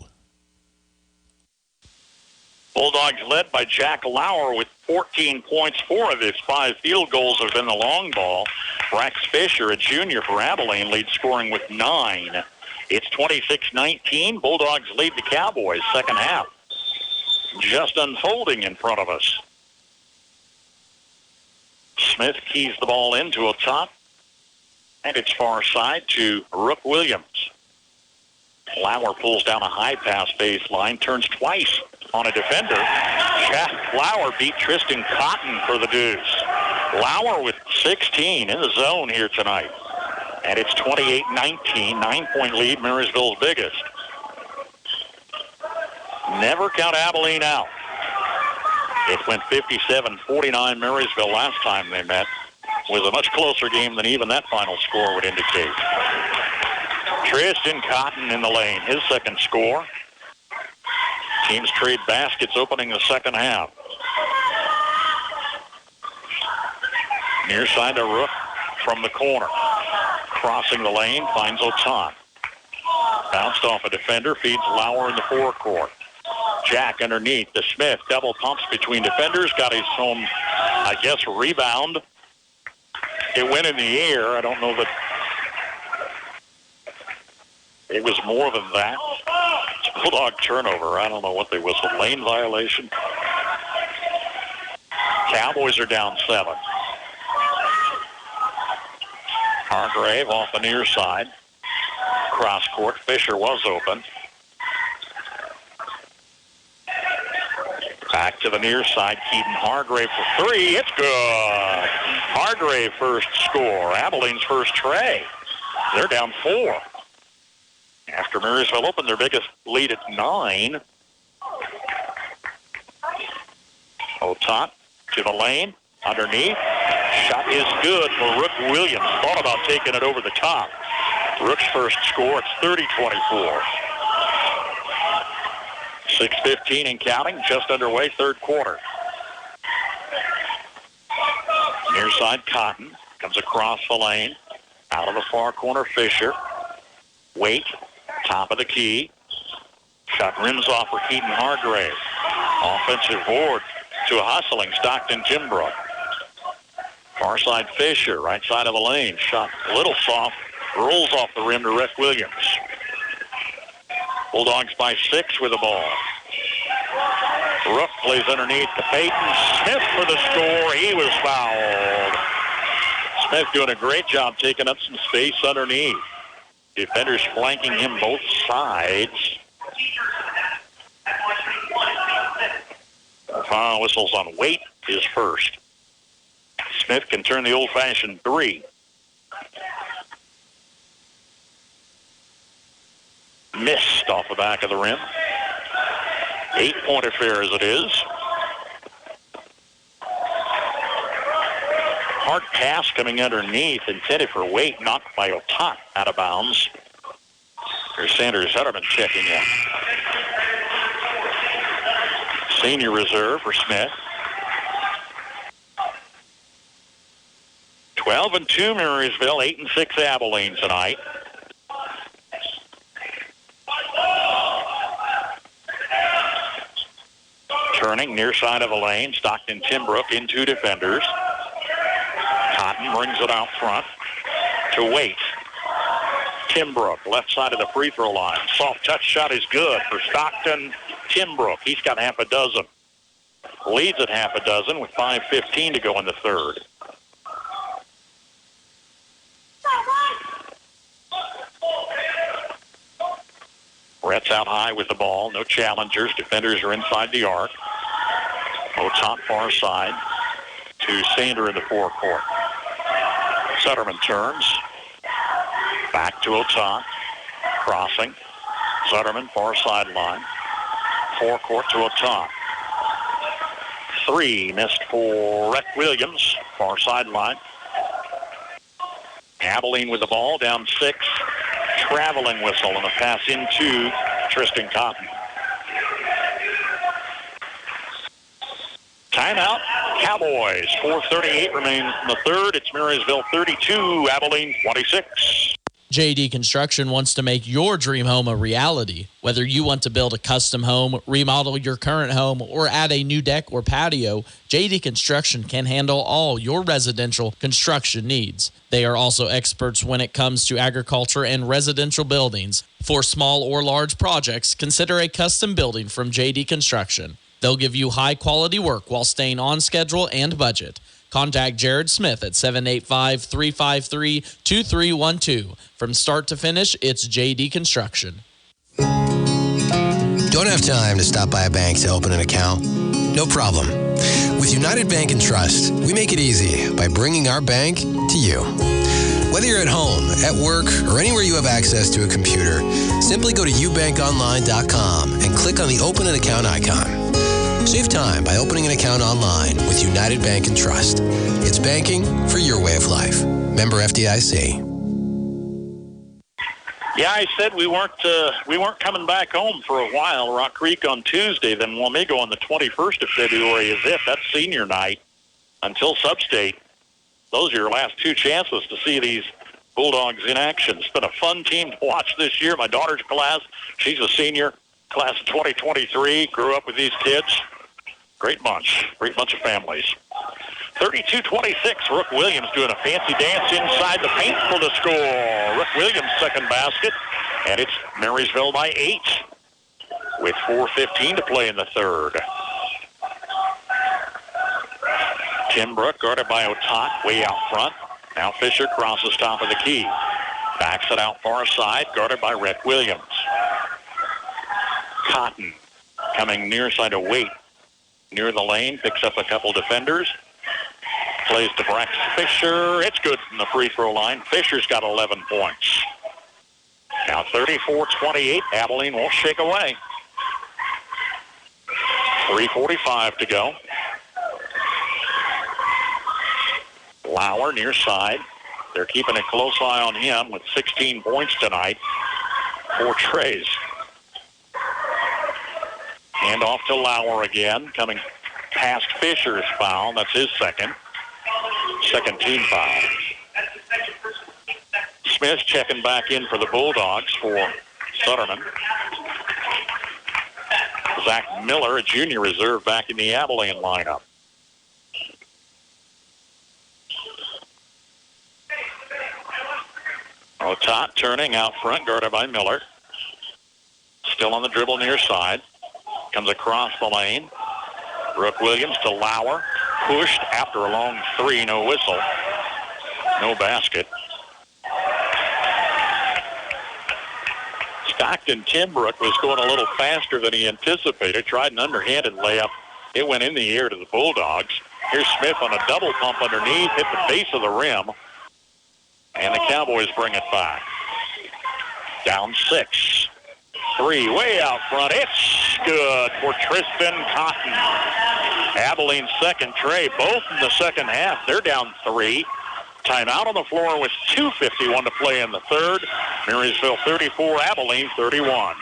Bulldogs led by Jack Lauer with 14 points. 4 of his 5 field goals have been the long ball. Rex Fisher, a junior for Abilene, leads scoring with 9. It's 26-19. Bulldogs lead the Cowboys second half. Just unfolding in front of us. Smith keys the ball into a top, and it's far side to Rook Williams. Lauer pulls down a high pass baseline, turns twice on a defender. Jack Lauer beat Tristan Cotton for the Deuce. Lauer with 16 in the zone here tonight. And it's 28-19, 9-point lead, Marysville's biggest. Never count Abilene out. It went 57-49 Marysville last time they met. Was a much closer game than even that final score would indicate. Tristan Cotton in the lane, his second score. Teams trade baskets opening the second half. Near side to Rook from the corner. Crossing the lane, finds Otan. Bounced off a defender, feeds Lauer in the forecourt. Jack underneath to Smith. Double pumps between defenders. Got his own, I guess, rebound. It went in the air. I don't know that it was more than that. It's a Bulldog turnover. I don't know what they whistled. Lane violation. Cowboys are down 7. Hargrave off the near side. Cross court. Fisher was open. Back to the near side. Keaton Hargrave for 3. It's good. Hargrave first score. Abilene's first tray. They're down 4. After Marysville opened their biggest lead at 9. Otot to the lane. Underneath. Shot is good for Rook Williams. Thought about taking it over the top. Rook's first score. It's 30-24. 6:15 and counting. Just underway, third quarter. Near side, Cotton. Comes across the lane. Out of the far corner, Fisher. Wait. Top of the key. Shot rims off for Keaton Hargrave. Offensive board to a hustling Stockton Timbrook. Far side, Fisher. Right side of the lane. Shot a little soft. Rolls off the rim to Rick Williams. Bulldogs by 6 with the ball. Rook plays underneath to Peyton. Smith for the score. He was fouled. Smith doing a great job taking up some space underneath. Defenders flanking him both sides. Foul whistles on Waite is first. Smith can turn the old-fashioned 3. Missed off the back of the rim. 8-point affair as it is. Hard pass coming underneath, intended for Waite, knocked by Otot out of bounds. Here's Sanders Hutterman checking in. Senior reserve for Smith. 12-2 Marysville, 8-6 Abilene tonight. Turning near side of the lane, Stockton Timbrook in 2 defenders. Cotton brings it out front to Waite. Timbrook, left side of the free throw line. Soft touch shot is good for Stockton Timbrook. He's got half a dozen. Leads at half a dozen with 5:15 to go in the third. Brett's out high with the ball. No challengers. Defenders are inside the arc. Otot far side to Sander in the forecourt. Sutterman turns. Back to Otot. Crossing. Sutterman far sideline. Forecourt to Otot. 3 missed for Rhett Williams. Far sideline. Abilene with the ball. Down 6. Traveling whistle and a pass into Tristan Cotton. Timeout, Cowboys. 4:38 remains in the third. It's Marysville 32, Abilene 26. JD Construction wants to make your dream home a reality. Whether you want to build a custom home, remodel your current home, or add a new deck or patio, JD Construction can handle all your residential construction needs. They are also experts when it comes to agriculture and residential buildings. For small or large projects, consider a custom building from JD Construction. They'll give you high-quality work while staying on schedule and budget. Contact Jared Smith at 785-353-2312. From start to finish, it's JD Construction. Don't have time to stop by a bank to open an account? No problem. With United Bank and Trust, we make it easy by bringing our bank to you. Whether you're at home, at work, or anywhere you have access to a computer, simply go to ubankonline.com and click on the Open an Account icon. Save time by opening an account online with United Bank and Trust. It's banking for your way of life. Member FDIC. Yeah, I said we weren't coming back home for a while. Rock Creek on Tuesday, then Wamego on the 21st of February is it. That's senior night until Substate. Those are your last two chances to see these Bulldogs in action. It's been a fun team to watch this year. My daughter's class, she's a senior, class of 2023, grew up with these kids. Great bunch of families. 32-26, Rook Williams doing a fancy dance inside the paint for the score. Rook Williams' second basket, and it's Marysville by 8 with 4:15 to play in the third. Tim Brook guarded by Otat way out front. Now Fisher crosses top of the key. Backs it out far side, guarded by Rick Williams. Cotton coming near side of Waite. Near the lane, picks up a couple defenders. Plays to Brax Fisher. It's good from the free throw line. Fisher's got 11 points. Now 34-28. Abilene won't shake away. 3:45 to go. Lauer near side. They're keeping a close eye on him with 16 points tonight. 4 trays. Hand off to Lauer again, coming past Fisher's foul. That's his second team foul. Smith checking back in for the Bulldogs for Sutterman. Zach Miller, a junior reserve, back in the Abilene lineup. Otat turning out front, guarded by Miller. Still on the dribble near side. Comes across the lane. Brooke Williams to Lauer. Pushed after a long three. No whistle. No basket. Stockton Timbrook was going a little faster than he anticipated. Tried an underhanded layup. It went in the air to the Bulldogs. Here's Smith on a double pump underneath. Hit the base of the rim. And the Cowboys bring it back. Down 6. 3 way out front. It's good for Tristan Cotton. Abilene's second tray, both in the second half. They're down 3. Timeout on the floor with 2:51 to play in the third. Marysville 34, Abilene 31.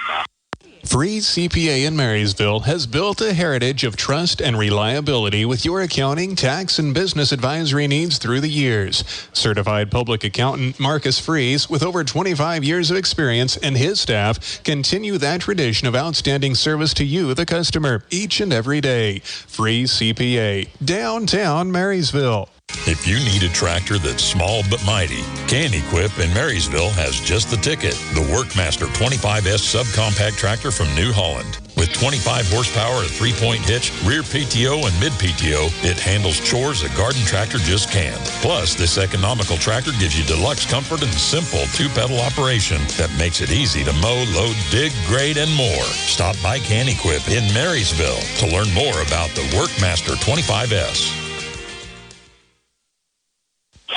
Freeze CPA in Marysville has built a heritage of trust and reliability with your accounting, tax, and business advisory needs through the years. Certified public accountant Marcus Freeze, with over 25 years of experience, and his staff continue that tradition of outstanding service to you, the customer, each and every day. Freeze CPA, downtown Marysville. If you need a tractor that's small but mighty, Can-Equip in Marysville has just the ticket. The Workmaster 25S subcompact tractor from New Holland. With 25 horsepower, a 3-point hitch, rear PTO, and mid PTO, it handles chores a garden tractor just can't. Plus, this economical tractor gives you deluxe comfort and simple 2-pedal operation that makes it easy to mow, load, dig, grade, and more. Stop by Can-Equip in Marysville to learn more about the Workmaster 25S.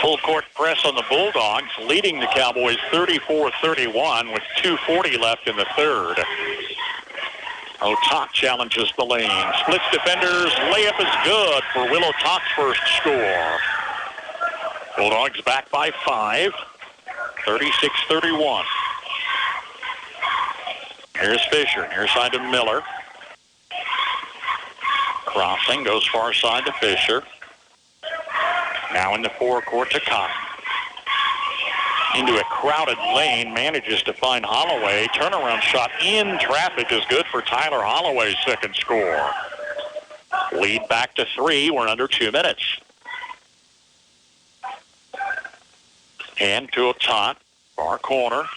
Full court press on the Bulldogs, leading the Cowboys 34-31 with 2:40 left in the third. Otat challenges the lane. Splits defenders. Layup is good for Will Otat's first score. Bulldogs back by 5. 36-31. Here's Fisher. Near side to Miller. Crossing. Goes far side to Fisher. Now in the forecourt to Cotton. Into a crowded lane, manages to find Holloway. Turnaround shot in traffic is good for Tyler Holloway's second score. Lead back to 3. We're under 2 minutes. And to Otat, far corner.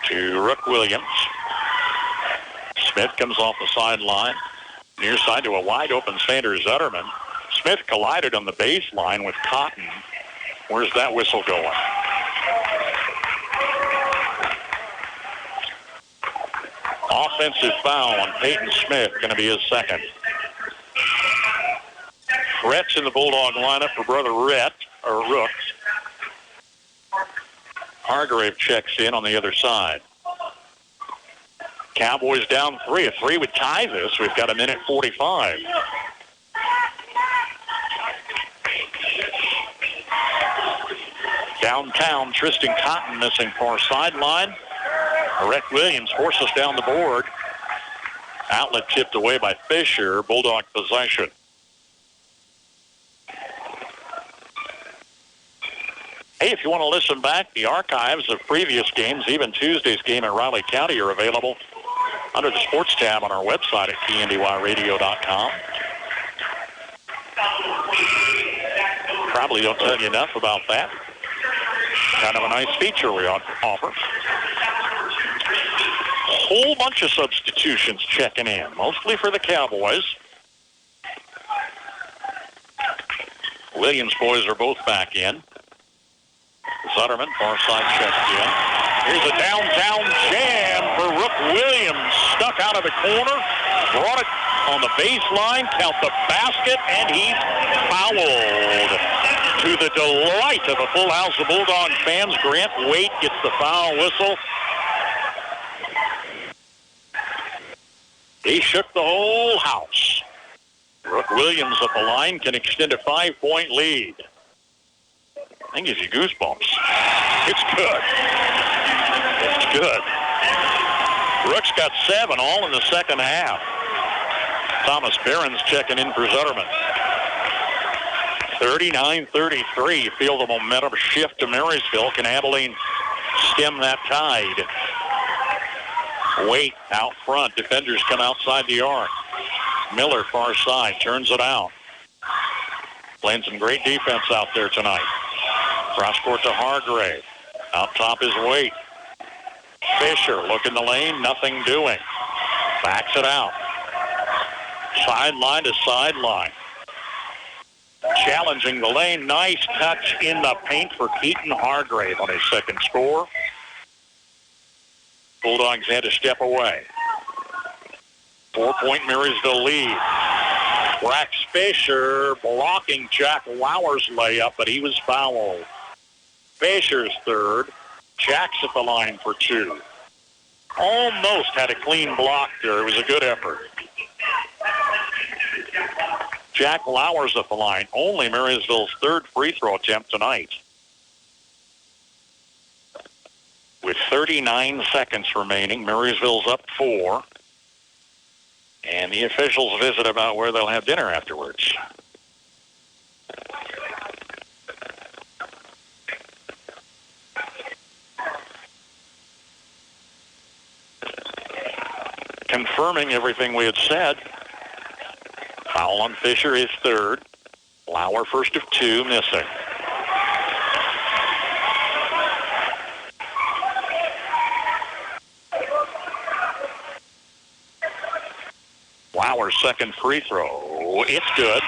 To Rook Williams. Smith comes off the sideline. Near side to a wide open Sanders Zutterman. Smith collided on the baseline with Cotton. Where's that whistle going? Offensive foul on Peyton Smith, going to be his second. Rhett's in the Bulldog lineup for brother Rook. Hargrave checks in on the other side. Cowboys down 3. A 3 would tie this. We've got 1:45. Downtown, Tristan Cotton missing far sideline. Rick Williams forces down the board. Outlet tipped away by Fisher. Bulldog possession. Hey, if you want to listen back, the archives of previous games, even Tuesday's game in Riley County, are available under the sports tab on our website at KNDYradio.com. Probably don't tell you enough about that. Kind of a nice feature we offer. Whole bunch of substitutions checking in, mostly for the Cowboys. Williams boys are both back in. Zutterman, far side checks in. Here's a downtown jam for Rook Williams. Stuck out of the corner. Brought it on the baseline. Count the basket, and he's fouled. To the delight of a full house of Bulldog fans, Grant Waite gets the foul whistle. He shook the whole house. Rook Williams at the line can extend a 5-point lead. I think gives you goosebumps. It's good. It's good. Rook's got 7 all in the second half. Thomas Barron's checking in for Zutterman. 39-33. Feel the momentum shift to Marysville. Can Abilene stem that tide? Waite out front. Defenders come outside the arc. Miller far side. Turns it out. Playing some great defense out there tonight. Cross court to Hargrave. Out top is Waite. Fisher look in the lane. Nothing doing. Backs it out. Sideline to sideline. Challenging the lane. Nice touch in the paint for Keaton Hargrave on his second score. Bulldogs had to step away. 4-point Marysville lead. Brax Fisher blocking Jack Lauer's layup, but he was fouled. Fisher's third. Jack's at the line for 2. Almost had a clean block there. It was a good effort. Jack Lauer's at the line. Only Marysville's third free throw attempt tonight. With 39 seconds remaining, Marysville's up 4. And the officials visit about where they'll have dinner afterwards. Confirming everything we had said. Foul on Fisher is third. Lauer first of 2, missing. Lauer's second free throw. It's good.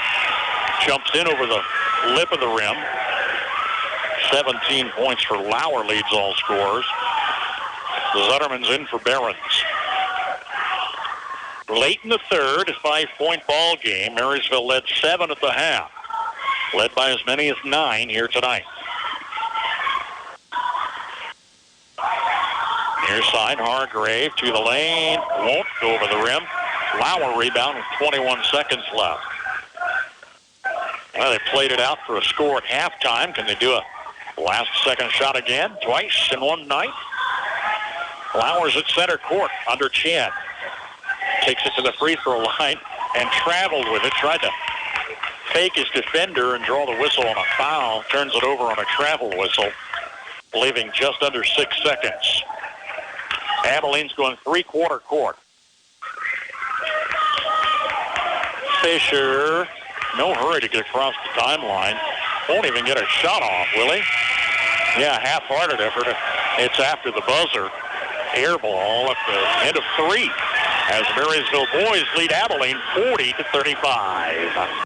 Jumps in over the lip of the rim. 17 points for Lauer, leads all scorers. Zutterman's in for Barons. Late in the third, a 5-point ball game. Marysville led 7 at the half. Led by as many as 9 here tonight. Near side, Hargrave to the lane. Won't go over the rim. Lauer rebound with 21 seconds left. Well, they played it out for a score at halftime. Can they do a last second shot again? Twice in one night? Lauer's at center court under Chan. Takes it to the free throw line and traveled with it. Tried to fake his defender and draw the whistle on a foul. Turns it over on a travel whistle, leaving just under 6 seconds. Abilene's going three-quarter court. Fisher, no hurry to get across the timeline. Won't even get a shot off, will he? Yeah, half-hearted effort. It's after the buzzer. Air ball at the end of 3 as Marysville boys lead Abilene 40-35.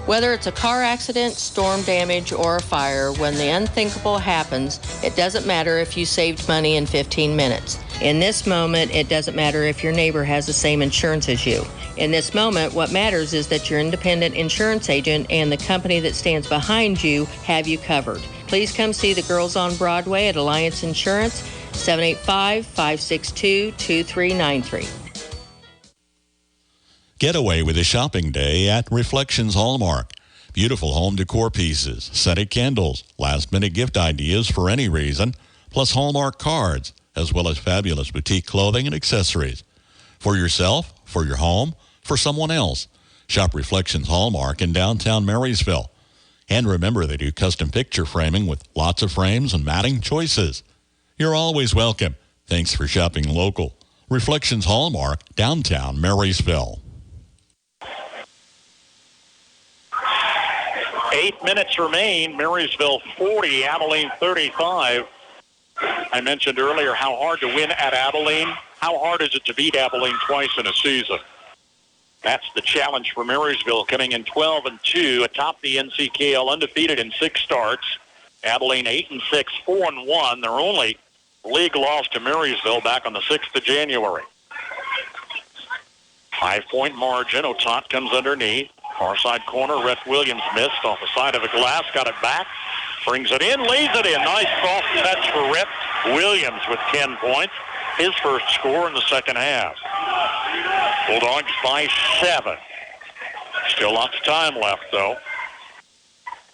Whether it's a car accident, storm damage, or a fire, when the unthinkable happens, it doesn't matter if you saved money in 15 minutes. In this moment, it doesn't matter if your neighbor has the same insurance as you. In this moment, what matters is that your independent insurance agent and the company that stands behind you have you covered. Please come see the girls on Broadway at Alliance Insurance, 785-562-2393. Get away with a shopping day at Reflections Hallmark. Beautiful home decor pieces, scented candles, last-minute gift ideas for any reason, plus Hallmark cards, as well as fabulous boutique clothing and accessories. For yourself, for your home, for someone else. Shop Reflections Hallmark in downtown Marysville. And remember, they do custom picture framing with lots of frames and matting choices. You're always welcome. Thanks for shopping local. Reflections Hallmark, downtown Marysville. 8 minutes remain. Marysville 40, Abilene 35. I mentioned earlier how hard to win at Abilene. How hard is it to beat Abilene twice in a season? That's the challenge for Marysville, coming in 12-2 atop the NCKL, undefeated in 6 starts. Abilene 8-6, 4-1. Their only league loss to Marysville back on the 6th of January. 5-point margin. Otot comes underneath. Far side corner. Rhett Williams missed off the side of the glass. Got it back. Brings it in. Lays it in. Nice soft touch for Rhett Williams with 10 points. His first score in the second half. Bulldogs by 7. Still lots of time left, though.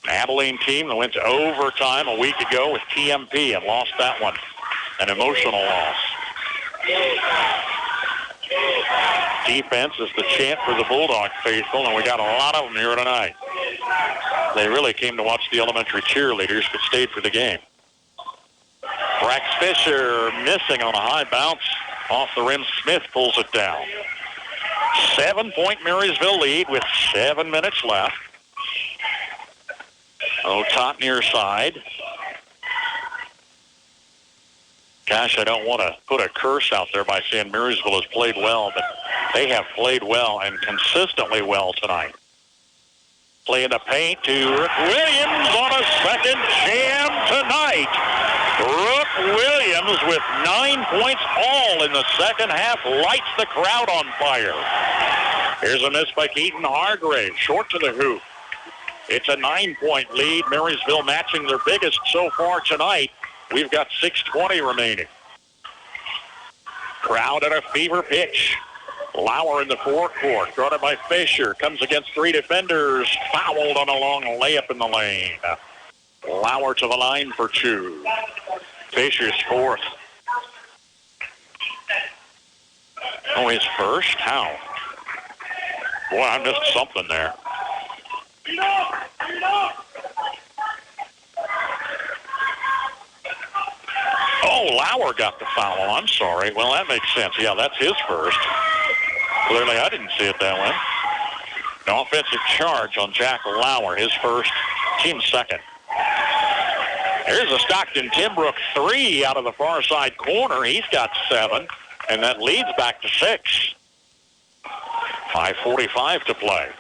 An Abilene team that went to overtime a week ago with TMP and lost that one. An emotional loss. Defense is the chant for the Bulldog faithful, and we got a lot of them here tonight. They really came to watch the elementary cheerleaders, but stayed for the game. Brax Fisher missing on a high bounce off the rim. Smith pulls it down. 7-point Marysville lead with 7 minutes left. Otot near side. Gosh, I don't want to put a curse out there by saying Marysville has played well, but they have played well and consistently well tonight. Play in the paint to Rook Williams on a second jam tonight. Rook Williams with 9 points all in the second half lights the crowd on fire. Here's a miss by Keaton Hargrave, short to the hoop. It's a 9-point lead. Marysville matching their biggest so far tonight. We've got 6:20 remaining. Crowd at a fever pitch. Lauer in the forecourt, guarded by Fisher, comes against 3 defenders, fouled on a long layup in the lane. Lauer to the line for 2. Fisher's fourth. Oh, his first? How? Boy, I missed something there. Oh, Lauer got the foul. I'm sorry. Well, that makes sense. Yeah, that's his first. Clearly, I didn't see it that way. An offensive charge on Jack Lauer, his first, team second. Here's a Stockton Timbrook 3 out of the far side corner. He's got 7, and that leads back to 6. 5:45 to play.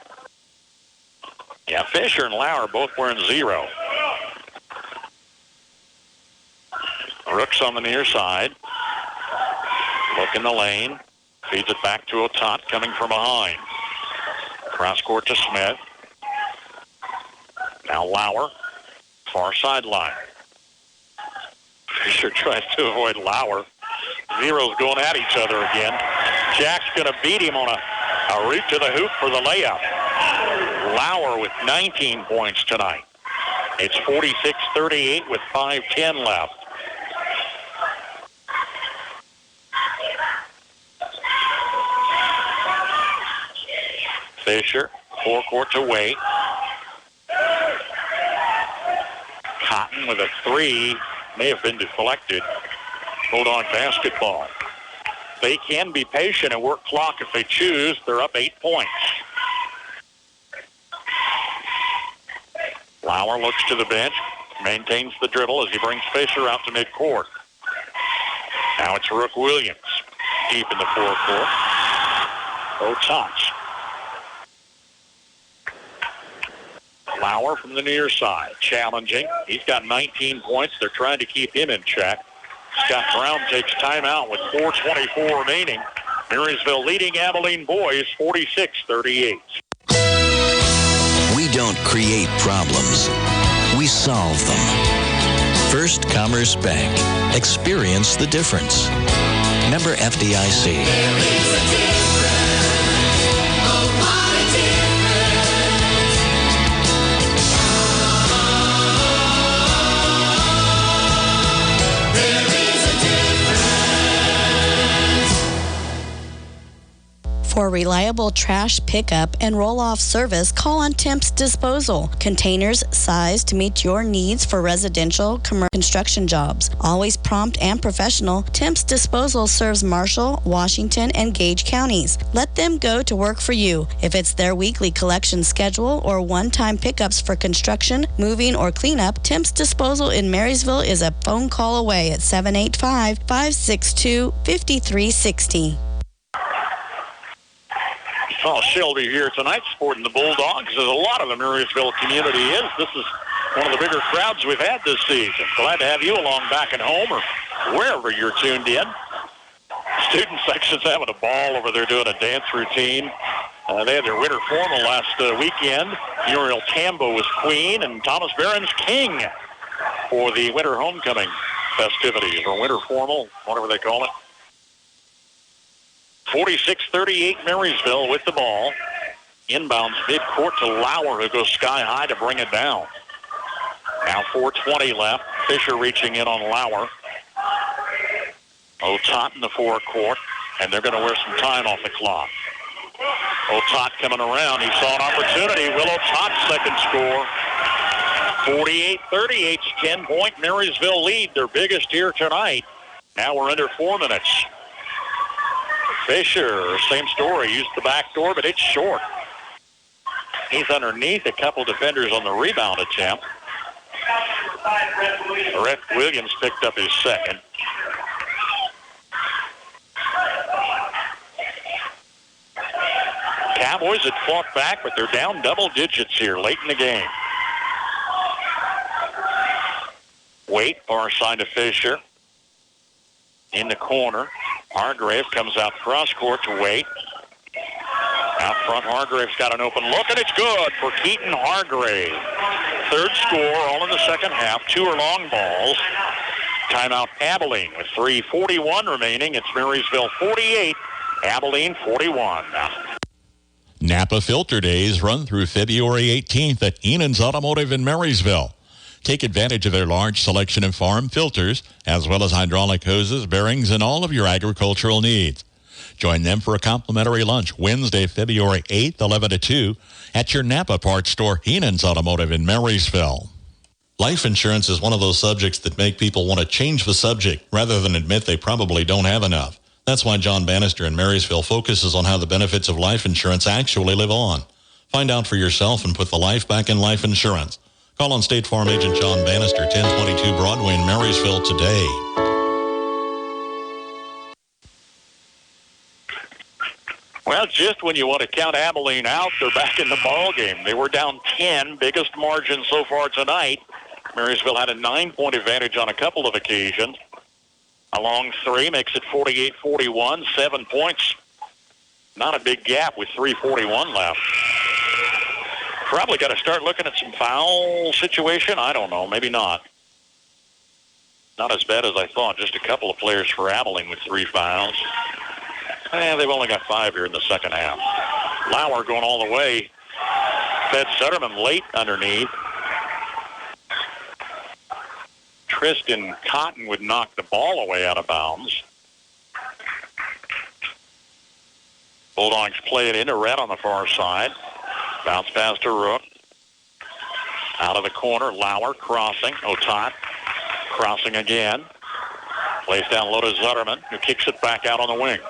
Yeah, Fisher and Lauer both wearing 0. Rooks on the near side. Look in the lane. Feeds it back to Otot coming from behind. Cross court to Smith. Now Lauer. Far sideline. Fisher tries to avoid Lauer. Zeros going at each other again. Jack's going to beat him on a route to the hoop for the layup. Lauer with 19 points tonight. It's 46-38 with 5:10 left. Fisher, forecourt to Waite. Cotton with a 3, may have been deflected. Bulldog basketball. They can be patient and work clock if they choose. They're up 8 points. Lauer looks to the bench, maintains the dribble as he brings Fisher out to midcourt. Now it's Rook Williams deep in the forecourt. Otot. Lauer from the near side, challenging. He's got 19 points. They're trying to keep him in check. Scott Brown takes timeout with 4:24 remaining. Marysville leading Abilene boys 46-38. We don't create problems. We solve them. First Commerce Bank. Experience the difference. Member FDIC. For reliable trash pickup and roll-off service, call on Temps Disposal. Containers sized to meet your needs for residential, commercial, construction jobs. Always prompt and professional, Temps Disposal serves Marshall, Washington, and Gage counties. Let them go to work for you. If it's their weekly collection schedule or one-time pickups for construction, moving, or cleanup, Temps Disposal in Marysville is a phone call away at 785-562-5360. Well, Shelby here tonight supporting the Bulldogs, as a lot of the Marysville community is. This is one of the bigger crowds we've had this season. Glad to have you along back at home or wherever you're tuned in. Student section's having a ball over there doing a dance routine. They had their winter formal last weekend. Muriel Tambo was queen and Thomas Barron's king for the winter homecoming festivities, or winter formal, whatever they call it. 46-38 Marysville with the ball. Inbounds midcourt to Lauer, who goes sky high to bring it down. Now 4:20 left. Fisher reaching in on Lauer. Otot in the forecourt, and they're going to wear some time off the clock. Otot coming around. He saw an opportunity. Will Otot's second score. 48-38, 10-point Marysville lead, their biggest here tonight. Now we're under 4 minutes. Fisher, same story, used the back door, but it's short. He's underneath a couple defenders on the rebound attempt. Rhett Williams picked up his second. Cowboys had fought back, but they're down double digits here late in the game. Waite, far side to Fisher. In the corner. Hargrave comes out cross court to Waite. Out front, Hargrave's got an open look, and it's good for Keaton Hargrave. Third score, all in the second half. 2 are long balls. Timeout Abilene with 3:41 remaining. It's Marysville 48, Abilene 41. Napa Filter Days run through February 18th at Heenan's Automotive in Marysville. Take advantage of their large selection of farm filters, as well as hydraulic hoses, bearings, and all of your agricultural needs. Join them for a complimentary lunch Wednesday, February 8th, 11 to 2, at your Napa parts store, Heenan's Automotive in Marysville. Life insurance is one of those subjects that make people want to change the subject rather than admit they probably don't have enough. That's why John Bannister in Marysville focuses on how the benefits of life insurance actually live on. Find out for yourself and put the life back in life insurance. Call on State Farm Agent John Bannister, 1022 Broadway in Marysville today. Well, just when you want to count Abilene out, they're back in the ball game. They were down 10, biggest margin so far tonight. Marysville had a 9-point advantage on a couple of occasions. A long 3 makes it 48-41, 7 points. Not a big gap with 3:41 left. Probably got to start looking at some foul situation. I don't know. Maybe not. Not as bad as I thought. Just a couple of players for Abilene with 3 fouls. They've only got 5 here in the second half. Lauer going all the way. Fed Sutterman late underneath. Tristan Cotton would knock the ball away out of bounds. Bulldogs play it into Red on the far side. Bounce pass to Rook. Out of the corner, Lauer crossing. Otot crossing again. Plays down low to Zutterman, who kicks it back out on the wing.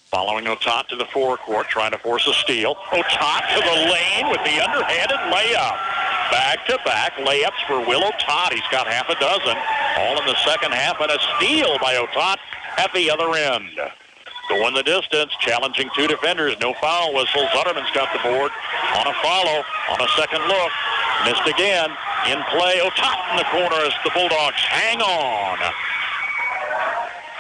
Following Otot to the forecourt, trying to force a steal. Otot to the lane with the underhanded layup. Back-to-back layups for Will Otot. He's got half a dozen, all in the second half, and a steal by Otot at the other end. Going the distance, challenging 2 defenders. No foul whistle. Zutterman's got the board on a follow, on a second look. Missed again. In play, Otot in the corner as the Bulldogs hang on.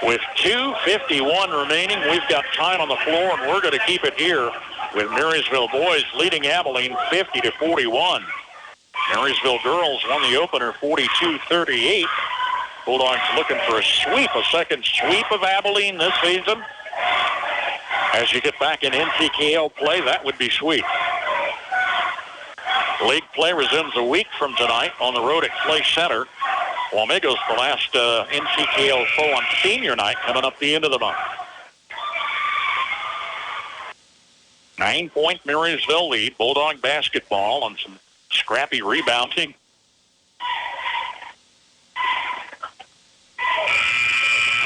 With 2:51 remaining, we've got time on the floor, and we're going to keep it here with Marysville boys leading Abilene 50-41. Marysville girls won the opener 42-38. Bulldogs looking for a second sweep of Abilene this season. As you get back in NCKL play, that would be sweet. League play resumes a week from tonight on the road at Clay Center. Wamego's the last NCKL foe on senior night coming up the end of the month. 9-point Marysville lead. Bulldog basketball on some scrappy rebounding.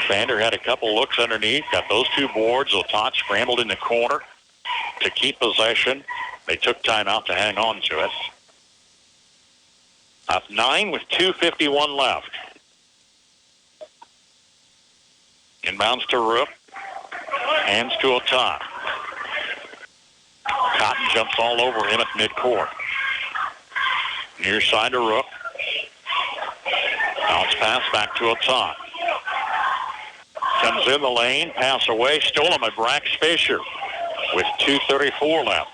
Sander had a couple looks underneath, got those two boards. Otat scrambled in the corner to keep possession. They took time out to hang on to it. Up 9 with 2:51 left. Inbounds to Rook. Hands to Otat. Cotton jumps all over him at midcourt. Near side to Rook. Bounce pass back to Otat. Comes in the lane, pass away, stolen by Brax Fisher with 2:34 left.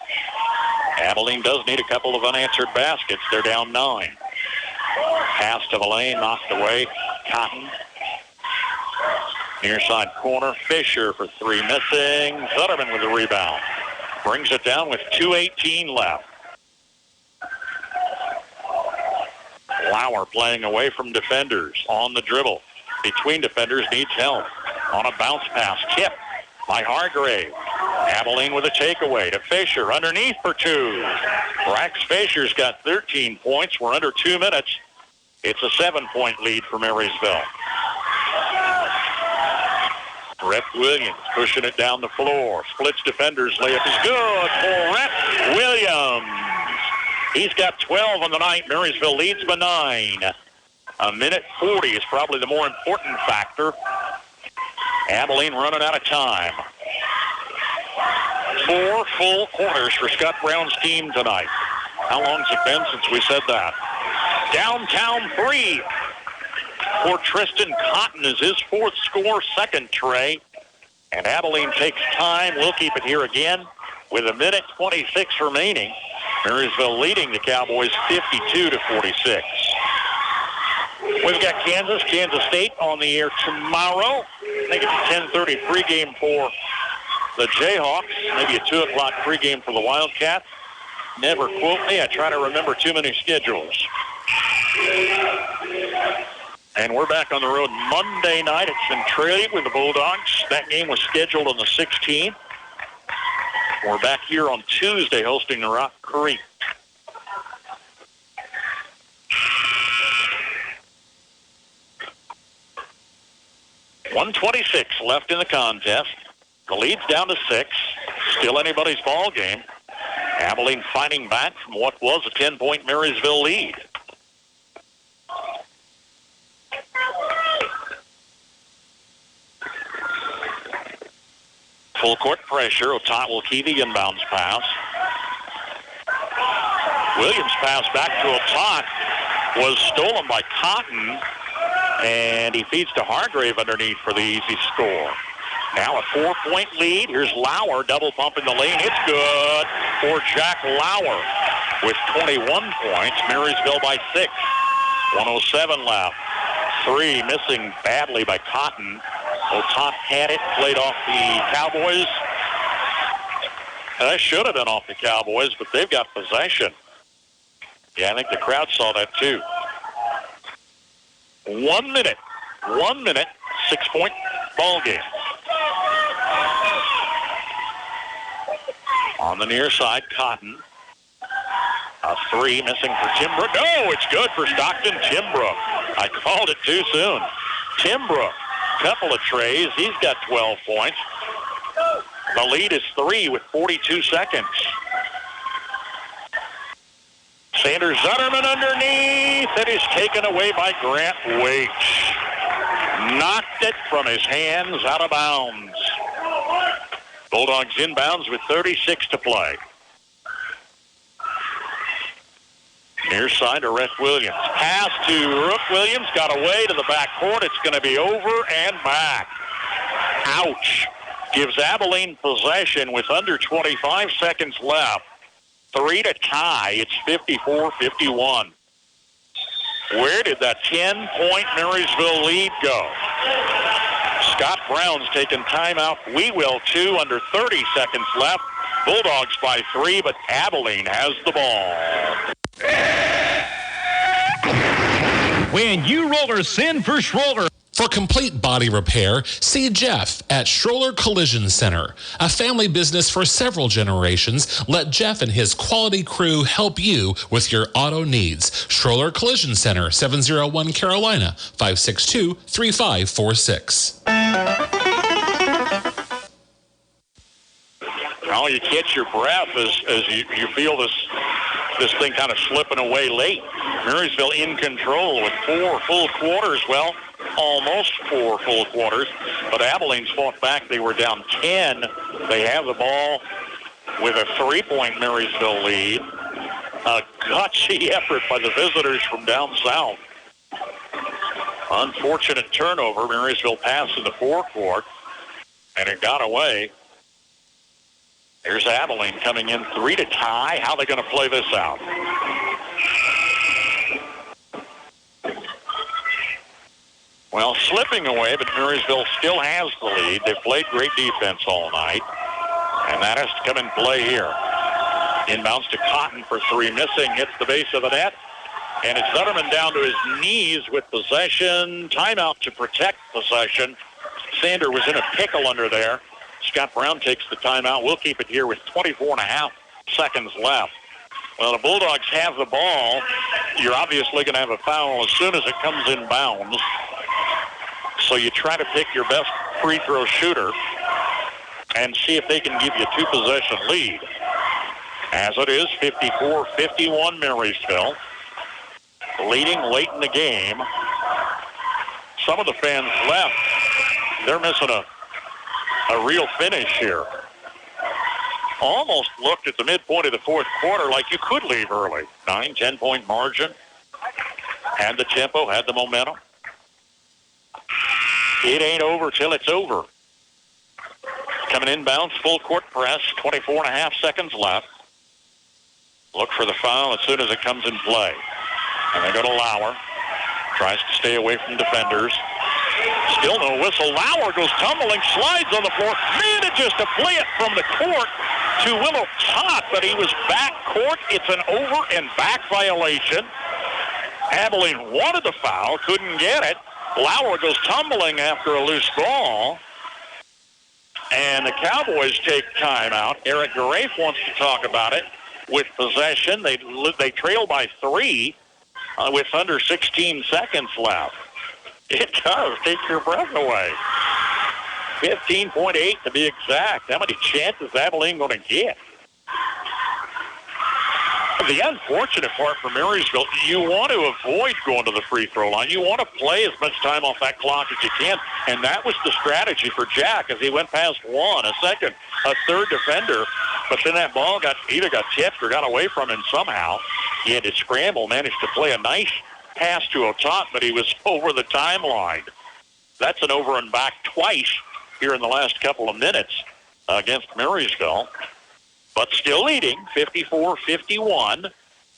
Abilene does need a couple of unanswered baskets. They're down 9. Pass to the lane, knocked away. Cotton. Near side corner, Fisher for 3 missing. Zutterman with the rebound. Brings it down with 2:18 left. Lauer playing away from defenders on the dribble. Between defenders, needs help. On a bounce pass, tipped by Hargrave. Abilene with a takeaway to Fisher, underneath for 2. Brax Fisher's got 13 points. We're under 2 minutes. It's a 7-point lead for Marysville. Rhett Williams pushing it down the floor. Splits defenders. Layup is good for Rhett Williams. He's got 12 on the night. Marysville leads by 9. A minute 40 is probably the more important factor. Abilene running out of time. 4 full quarters for Scott Brown's team tonight. How long's it been since we said that? Downtown 3 for Tristan Cotton is his 4th score, 2nd tray. And Abilene takes time. We'll keep it here again with a minute 26 remaining. Marysville leading the Cowboys 52-46. We've got Kansas State on the air tomorrow. I think it's a 10:30 pregame for the Jayhawks, maybe a 2 o'clock pregame for the Wildcats. Never quote me. I try to remember too many schedules. And we're back on the road Monday night at Centralia with the Bulldogs. That game was scheduled on the 16th. We're back here on Tuesday hosting the Rock Creek. .126 left in the contest. The lead's down to 6. Still anybody's ball game. Abilene fighting back from what was a 10-point Marysville lead. Full court pressure. Otat will key the inbounds pass. Williams' pass back to Otat was stolen by Cotton, and he feeds to Hargrave underneath for the easy score. Now a 4-point lead. Here's Lauer, double pump in the lane. It's good for Jack Lauer with 21 points. Marysville by 6. 107 left. 3 missing badly by Cotton. Otat had it, played off the Cowboys. That should have been off the Cowboys, but they've got possession. Yeah, I think the crowd saw that too. 1 minute. 1 minute, 6-point ball game. On the near side, Cotton. A 3 missing for Timbrook. No, it's good for Stockton Timbrook. I called it too soon. Timbrook, couple of trays. He's got 12 points. The lead is 3 with 42 seconds. Sanders Zutterman underneath. It is taken away by Grant Waits. Knocked it from his hands out of bounds. Bulldogs inbounds with 36 to play. Near side to Rhett Williams. Pass to Rook Williams. Got away to the backcourt. It's going to be over and back. Ouch. Gives Abilene possession with under 25 seconds left. 3 to tie. It's 54-51. Where did that 10-point Marysville lead go? Scott Brown's taking timeout. We will, too, under 30 seconds left. Bulldogs by 3, but Abilene has the ball. When you rollers send for Schroller. For complete body repair, see Jeff at Schroller Collision Center. A family business for several generations, let Jeff and his quality crew help you with your auto needs. Schroller Collision Center, 701 Carolina, 562-3546. Now you catch your breath as you feel this thing kind of slipping away late. Marysville in control with 4 full quarters. Well, almost 4 full quarters, but Abilene's fought back. They were down 10. They have the ball with a 3-point Marysville lead. A gutsy effort by the visitors from down south. Unfortunate turnover. Marysville passed in the forecourt, and it got away. Here's Abilene coming in 3 to tie. How are they going to play this out? Well, slipping away, but Marysville still has the lead. They've played great defense all night, and that has to come in play here. Inbounds to Cotton for 3, missing, hits the base of the net, and it's Zetterman down to his knees with possession. Timeout to protect possession. Sander was in a pickle under there. Scott Brown takes the timeout. We'll keep it here with 24.5 seconds left. Well, the Bulldogs have the ball. You're obviously going to have a foul as soon as it comes in bounds. So you try to pick your best free throw shooter and see if they can give you a 2-possession lead. As it is, 54-51 Marysville. Leading late in the game. Some of the fans left. They're missing a real finish here. Almost looked at the midpoint of the fourth quarter like you could leave early. 9-10-point margin. Had the tempo, had the momentum. It ain't over till it's over. Coming inbounds, full court press, 24.5 seconds left. Look for the foul as soon as it comes in play. And they go to Lauer. Tries to stay away from defenders. Still no whistle. Lauer goes tumbling, slides on the floor. Manages to play it from the court to Willow Tot, but he was back court. It's an over and back violation. Abilene wanted the foul, couldn't get it. Lauer goes tumbling after a loose ball. And the Cowboys take timeout. Eric Garafe wants to talk about it with possession. They trail by 3 with under 16 seconds left. It does take your breath away. 15.8 to be exact. How many chances is Abilene going to get? The unfortunate part for Marysville, you want to avoid going to the free throw line. You want to play as much time off that clock as you can, and that was the strategy for Jack as he went past 1, a second, a third defender, but then that ball either got tipped or got away from him somehow. He had to scramble, managed to play a nice pass to Otot, but he was over the timeline. That's an over and back twice here in the last couple of minutes against Marysville. But still leading, 54-51.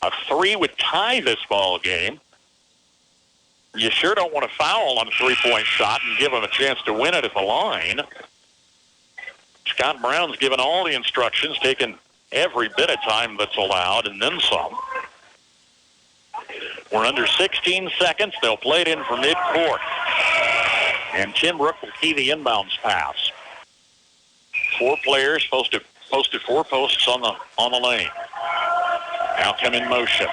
A 3 would tie this ball game. You sure don't want to foul on a 3-point shot and give them a chance to win it at the line. Scott Brown's given all the instructions, taking every bit of time that's allowed, and then some. We're under 16 seconds. They'll play it in from midcourt. And Tim Brook will key the inbounds pass. 4 players posted 4 posts on the lane. Now come in motion.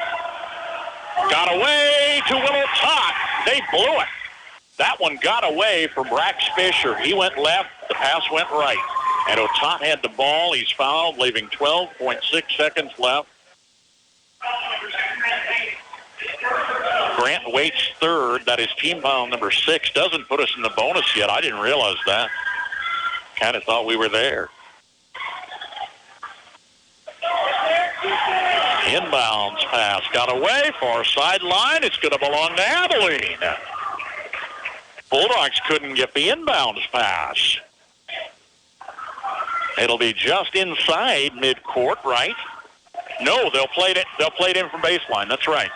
Got away to Willow Tot. They blew it. That one got away from Brax Fisher. He went left. The pass went right. And Otot had the ball. He's fouled, leaving 12.6 seconds left. Grant Waite's third. That is team foul number 6. Doesn't put us in the bonus yet. I didn't realize that. Kind of thought we were there. Inbounds pass. Got away. Far sideline. It's going to belong to Abilene. Bulldogs couldn't get the inbounds pass. It'll be just inside midcourt, right? No, they'll play it in from baseline. That's right.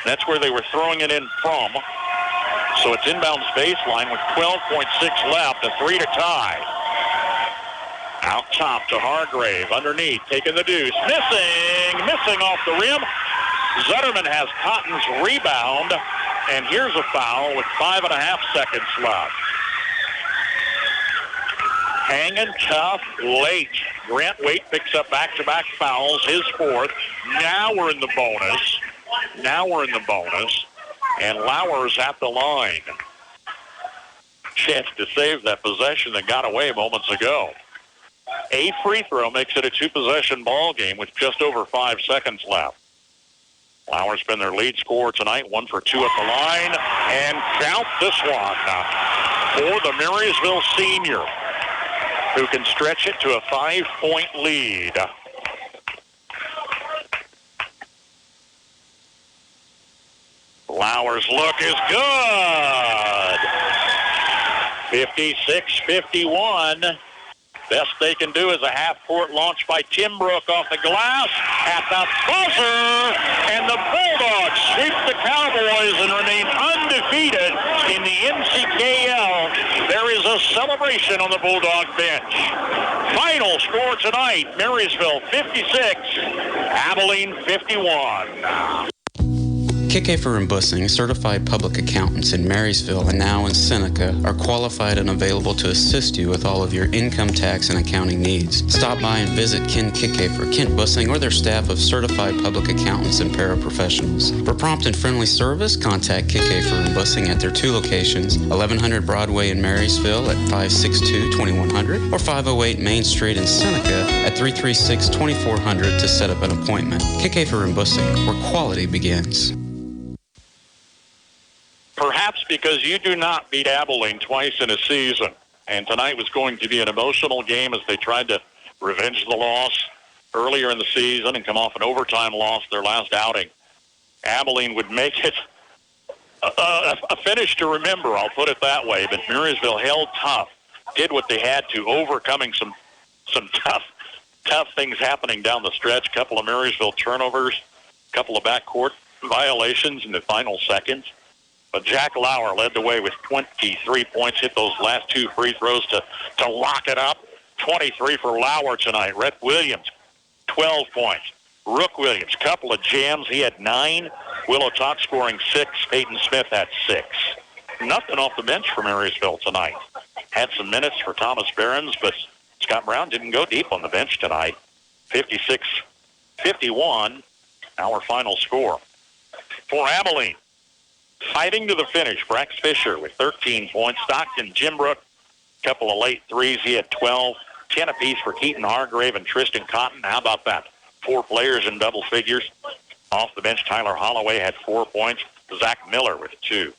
That's where they were throwing it in from. So it's inbounds baseline with 12.6 left, a 3 to tie. Out top to Hargrave, underneath, taking the deuce. Missing off the rim. Zetterman has Cotton's rebound, and here's a foul with 5.5 seconds left. Hanging tough late. Grant Waite picks up back-to-back fouls, his fourth. Now we're in the bonus. And Lauer's at the line. Chance to save that possession that got away moments ago. A free throw makes it a two-possession ball game with just over 5 seconds left. Lauer's been their lead scorer tonight, 1 for 2 at the line. And count this one for the Marysville senior, who can stretch it to a 5-point lead. Lauer's look is good. 56-51. Best they can do is a half-court launch by Tim Brook off the glass at the buzzer. And the Bulldogs sweep the Cowboys and remain undefeated in the NCKL. There is a celebration on the Bulldog bench. Final score tonight, Marysville 56, Abilene 51. Kickafer and Bussing, certified public accountants in Marysville and now in Seneca, are qualified and available to assist you with all of your income tax and accounting needs. Stop by and visit Ken Kickafer, Kent Bussing, or their staff of certified public accountants and paraprofessionals. For prompt and friendly service, contact Kickafer and Bussing at their 2 locations, 1100 Broadway in Marysville at 562-2100 or 508 Main Street in Seneca at 336-2400 to set up an appointment. Kickafer and Bussing, where quality begins. Perhaps because you do not beat Abilene twice in a season. And tonight was going to be an emotional game as they tried to revenge the loss earlier in the season and come off an overtime loss their last outing. Abilene would make it a finish to remember, I'll put it that way. But Marysville held tough, did what they had to, overcoming some tough things happening down the stretch. Couple of Marysville turnovers, couple of backcourt violations in the final seconds. But Jack Lauer led the way with 23 points, hit those last 2 free throws to lock it up. 23 for Lauer tonight. Rhett Williams, 12 points. Rook Williams, couple of jams. He had 9. Willow Tot scoring 6. Peyton Smith had 6. Nothing off the bench for Marysville tonight. Had some minutes for Thomas Behrens, but Scott Brown didn't go deep on the bench tonight. 56-51, our final score. For Abilene, fighting to the finish, Brax Fisher with 13 points. Stockton, Jim Brook, couple of late threes. He had 12. 10 apiece for Keaton Hargrave and Tristan Cotton. How about that? 4 players in double figures. Off the bench, Tyler Holloway had 4 points. Zach Miller with 2.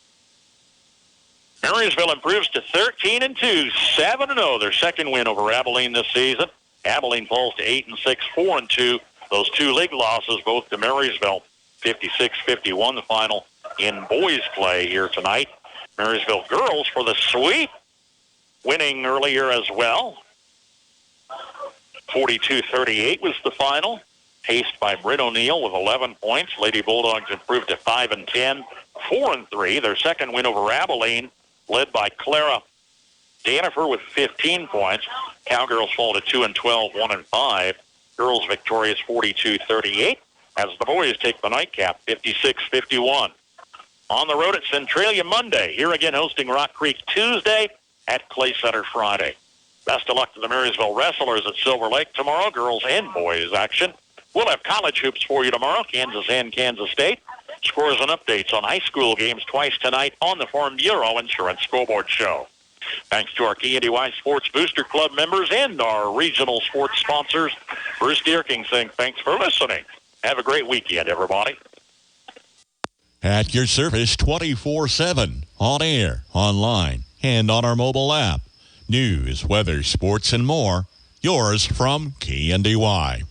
Marysville improves to 13-2, 7-0. Their second win over Abilene this season. Abilene falls to 8-6, 4-2. Those 2 league losses, both to Marysville. 56-51, the final in boys play here tonight. Marysville girls for the sweep, winning earlier as well. 42-38 was the final. Paced by Britt O'Neill with 11 points. Lady Bulldogs improved to 5-10, 4-3. Their second win over Abilene, led by Clara Danifer with 15 points. Cowgirls fall to 2-12, 1-5. Girls victorious 42-38 as the boys take the nightcap 56-51. On the road at Centralia Monday. Here again hosting Rock Creek Tuesday, at Clay Center Friday. Best of luck to the Marysville Wrestlers at Silver Lake tomorrow, girls and boys action. We'll have college hoops for you tomorrow, Kansas and Kansas State. Scores and updates on high school games twice tonight on the Farm Bureau Insurance Scoreboard Show. Thanks to our KNDY Sports Booster Club members and our regional sports sponsors. Bruce Deerking saying thanks for listening. Have a great weekend, everybody. At your service 24/7, on air, online, and on our mobile app. News, weather, sports, and more. Yours from KNDY.